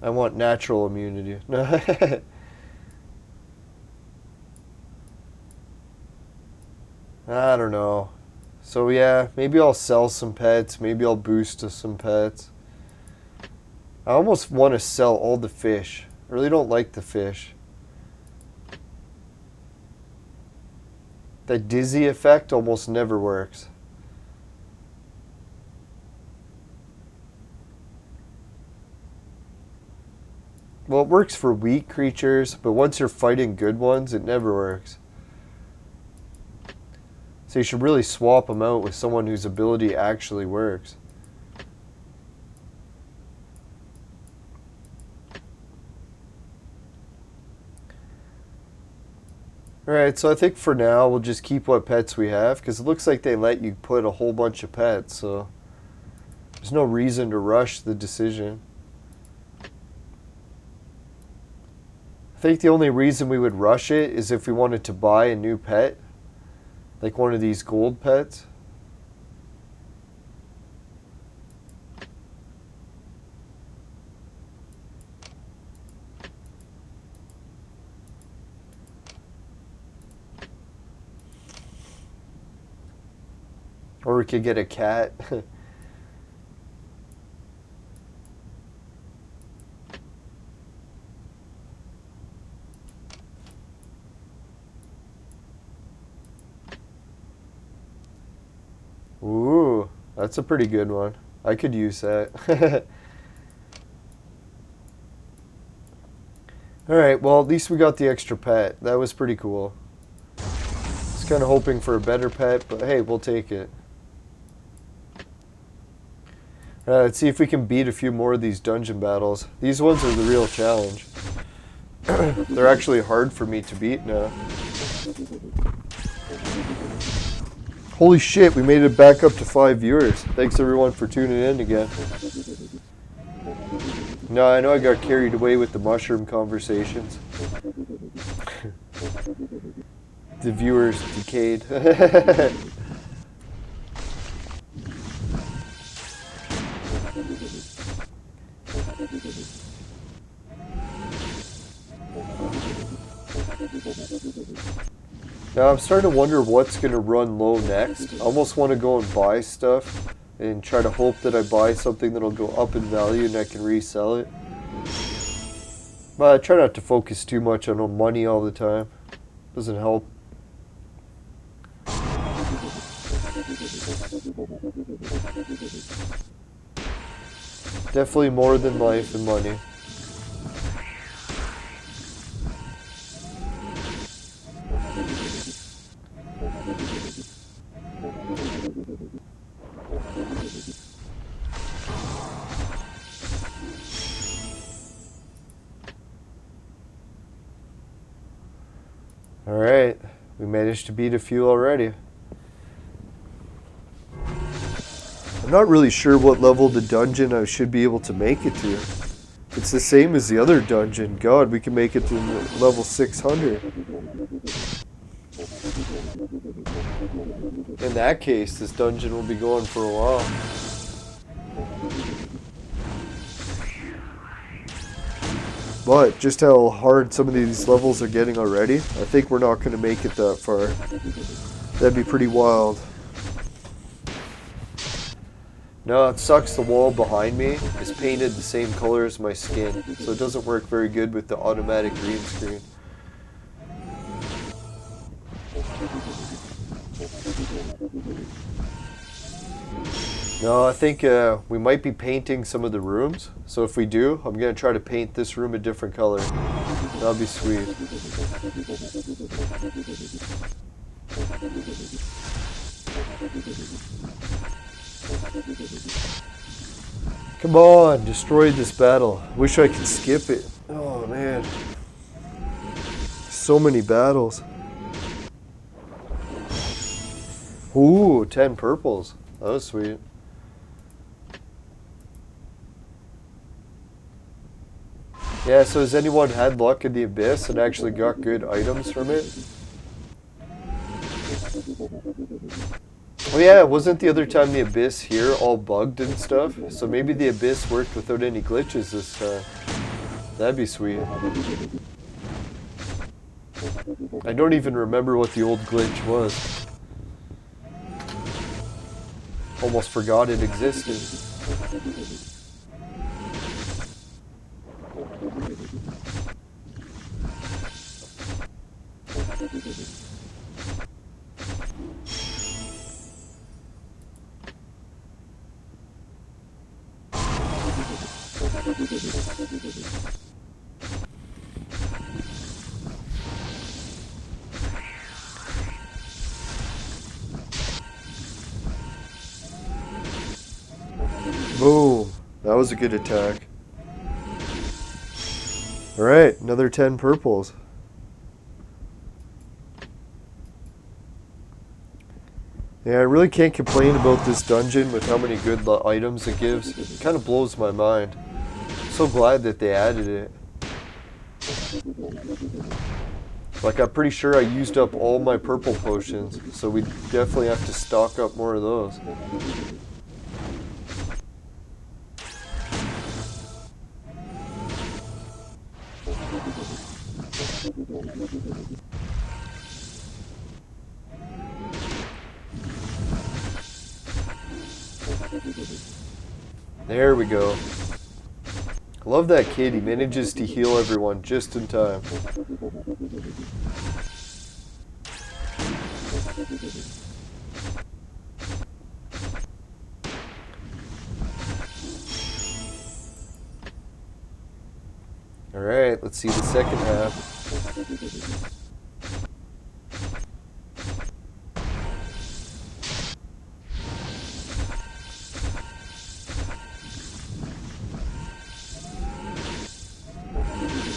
I want natural immunity. I don't know. So yeah, maybe I'll sell some pets. Maybe I'll boost to some pets. I almost want to sell all the fish. I really don't like the fish. That dizzy effect almost never works. Well, it works for weak creatures, but once you're fighting good ones, it never works. So you should really swap them out with someone whose ability actually works. Alright, so I think for now we'll just keep what pets we have, because it looks like they let you put a whole bunch of pets, so there's no reason to rush the decision. I think the only reason we would rush it is if we wanted to buy a new pet, like one of these gold pets. Or we could get a cat. Ooh, that's a pretty good one. I could use that. Alright, well at least we got the extra pet. That was pretty cool. I was kind of hoping for a better pet, but hey, we'll take it. Let's see if we can beat a few more of these dungeon battles. These ones are the real challenge. They're actually hard for me to beat now. Holy shit, we made it back up to 5 viewers. Thanks everyone for tuning in again. No, I know I got carried away with the mushroom conversations. The viewers decayed. Now I'm starting to wonder what's going to run low next. I almost want to go and buy stuff and try to hope that I buy something that'll go up in value and I can resell it. But I try not to focus too much on money all the time. Doesn't help. Definitely more than life and money. Alright, we managed to beat a few already. I'm not really sure what level the dungeon I should be able to make it to. It's the same as the other dungeon. God, we can make it to level 600. In that case, this dungeon will be going for a while. But just how hard some of these levels are getting already, I think we're not going to make it that far. That'd be pretty wild. No, it sucks the wall behind me is painted the same color as my skin, so it doesn't work very good with the automatic green screen. No, I think we might be painting some of the rooms. So if we do, I'm going to try to paint this room a different color. That'll be sweet. Come on, destroy this battle. Wish I could skip it. Oh man. So many battles. Ooh, 10 purples. That was sweet. Yeah, so has anyone had luck in the Abyss and actually got good items from it? Oh yeah, wasn't the other time the Abyss here all bugged and stuff? So maybe the Abyss worked without any glitches this time. That'd be sweet. I don't even remember what the old glitch was. Almost forgot it existed. Boom. That was a good attack. Alright, another 10 purples. Yeah, I really can't complain about this dungeon with how many good items it gives. It kind of blows my mind. I'm so glad that they added it. Like, I'm pretty sure I used up all my purple potions, so we definitely have to stock up more of those. There we go. I love that kid. He manages to heal everyone just in time. Alright, let's see the second half.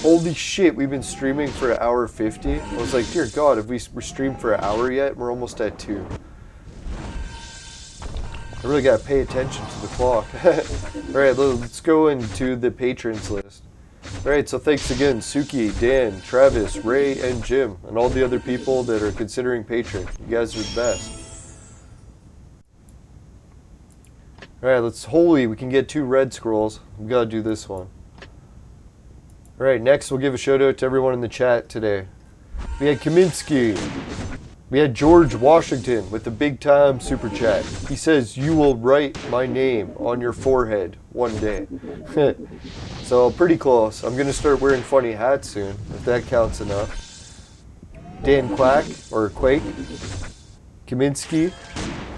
Holy shit, we've been streaming for 1 hour 50. I was like, dear God, have we streamed for 1 hour yet? We're almost at 2. I really got to pay attention to the clock. Alright, let's go into the patrons list. Alright, so thanks again, Suki, Dan, Travis, Ray, and Jim, and all the other people that are considering patron. You guys are the best. Alright, holy, we can get 2 red scrolls. We gotta do this one. Alright, next we'll give a shout out to everyone in the chat today. We had Kaminsky. We had George Washington with the big time super chat. He says, "You will write my name on your forehead one day." So pretty close. I'm gonna start wearing funny hats soon, if that counts enough. Dan Quack, or Quake, Kaminsky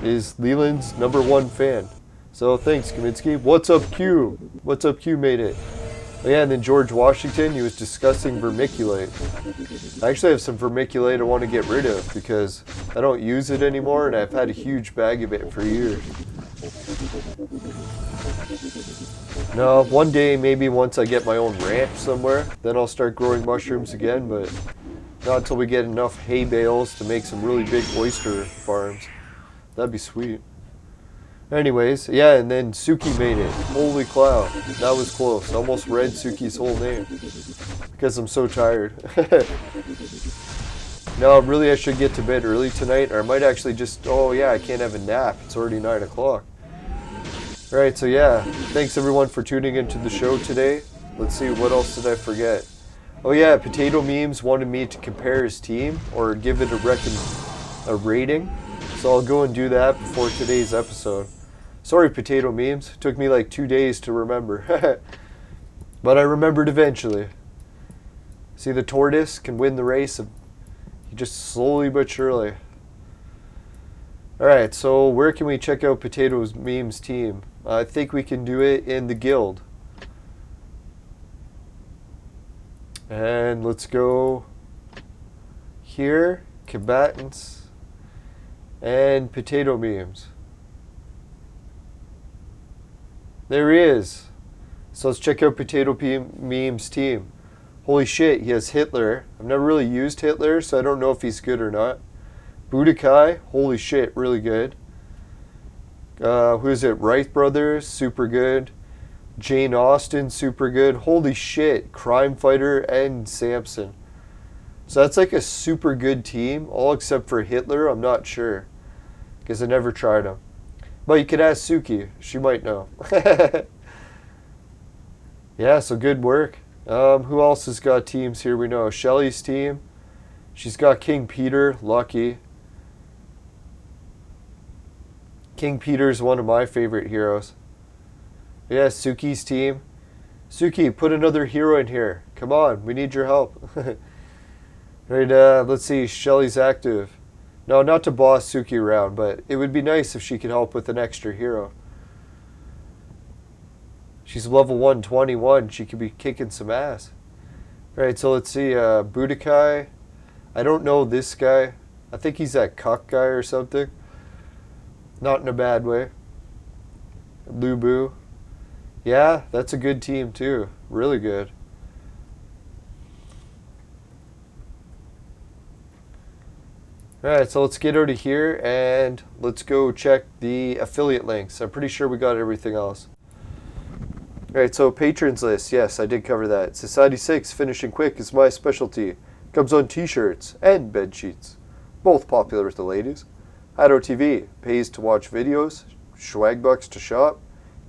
is Leland's #1 fan. So thanks, Kaminsky. What's up, Q? What's up, Q made it. Oh, yeah, and then George Washington, he was discussing vermiculite. I actually have some vermiculite I want to get rid of because I don't use it anymore, and I've had a huge bag of it for years. No, one day, maybe once I get my own ranch somewhere, then I'll start growing mushrooms again, but not until we get enough hay bales to make some really big oyster farms. That'd be sweet. Anyways, yeah, and then Suki made it. Holy cow, that was close. I almost read Suki's whole name because I'm so tired. No, really I should get to bed early tonight, or I might actually just, oh yeah, I can't have a nap. It's already 9 o'clock. Alright, so yeah, thanks everyone for tuning into the show today. Let's see, what else did I forget? Oh yeah, Potato Memes wanted me to compare his team, or give it a rating. So I'll go and do that before today's episode. Sorry, Potato Memes. It took me like 2 days to remember. But I remembered eventually. See, the tortoise can win the race. Just slowly but surely. Alright, so where can we check out Potato Memes' team? I think we can do it in the guild. And let's go here, combatants, and Potato Memes. There he is. So let's check out Potato Memes' team. Holy shit, he has Hitler. I've never really used Hitler, so I don't know if he's good or not. Budokai, holy shit, really good. Who is it? Wright Brothers, super good. Jane Austen, super good. Holy shit, Crime Fighter and Samson. So that's like a super good team, all except for Hitler. I'm not sure, because I never tried him. But you could ask Suki. She might know. Yeah, so good work. Who else has got teams here we know? Shelly's team. She's got King Peter. Lucky. King Peter's one of my favorite heroes. Yeah, Suki's team. Suki, put another hero in here. Come on, we need your help. Right, let's see. Shelly's active. No, not to boss Suki around, but it would be nice if she could help with an extra hero. She's level 121. She could be kicking some ass. Alright, so let's see. Budokai. I don't know this guy. I think he's that cuck guy or something. Not in a bad way. Lubu. Yeah, that's a good team too. Really good. Alright, so let's get out of here and let's go check the affiliate links. I'm pretty sure we got everything else. Alright, so patrons list. Yes, I did cover that. Society 6, finishing quick is my specialty. Comes on t-shirts and bed sheets. Both popular with the ladies. Hado TV, pays to watch videos, swag bucks to shop,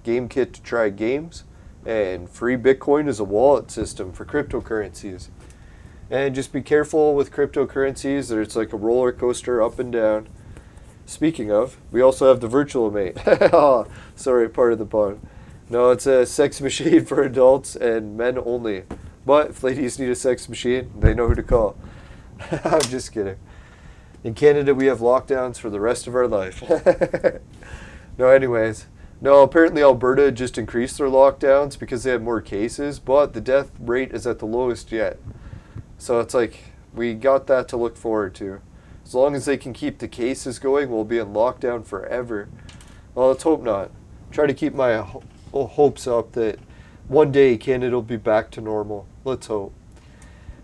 GameKit to try games, and free Bitcoin is a wallet system for cryptocurrencies. And just be careful with cryptocurrencies, it's like a roller coaster up and down. Speaking of, we also have the virtual mate. Oh, sorry, part of the pun. No, it's a sex machine for adults and men only. But if ladies need a sex machine, they know who to call. I'm just kidding. In Canada, we have lockdowns for the rest of our life. No, anyways. No, apparently Alberta just increased their lockdowns because they have more cases, but the death rate is at the lowest yet. So it's like, we got that to look forward to. As long as they can keep the cases going, we'll be in lockdown forever. Well, let's hope not. Try to keep my hopes up that one day Canada will be back to normal. Let's hope.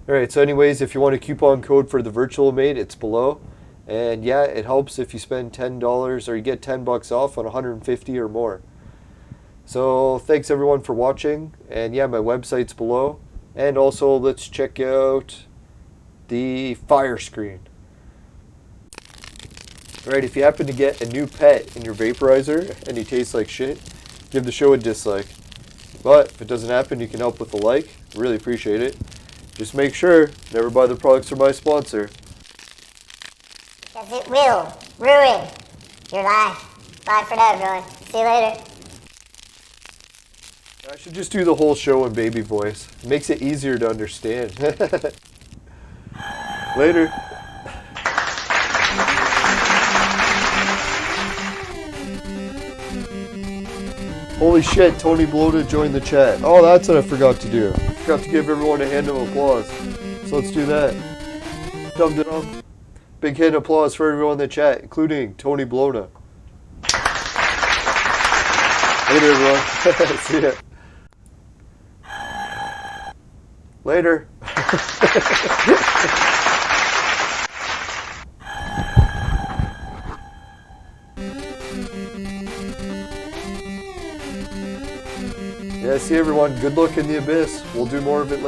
Alright, so anyways, if you want a coupon code for the virtual mate, it's below. And yeah, it helps if you spend $10 or you get $10 off on 150 or more. So thanks everyone for watching, and yeah, my website's below. And also let's check out the fire screen. Alright, if you happen to get a new pet in your vaporizer and he tastes like shit, give the show a dislike. But if it doesn't happen, you can help with a like. Really appreciate it. Just make sure, never buy the products from my sponsor. Because it will ruin your life. Bye for now, everyone. See you later. I should just do the whole show in baby voice. It makes it easier to understand. Later. Holy shit, Tony Blota joined the chat. Oh, that's what I forgot to do. Forgot to give everyone a hand of applause. So let's do that. Dum-dum. Big hand of applause for everyone in the chat, including Tony Blota. Later, everyone. See ya. Later. Yeah, see everyone. Good luck in the abyss. We'll do more of it later.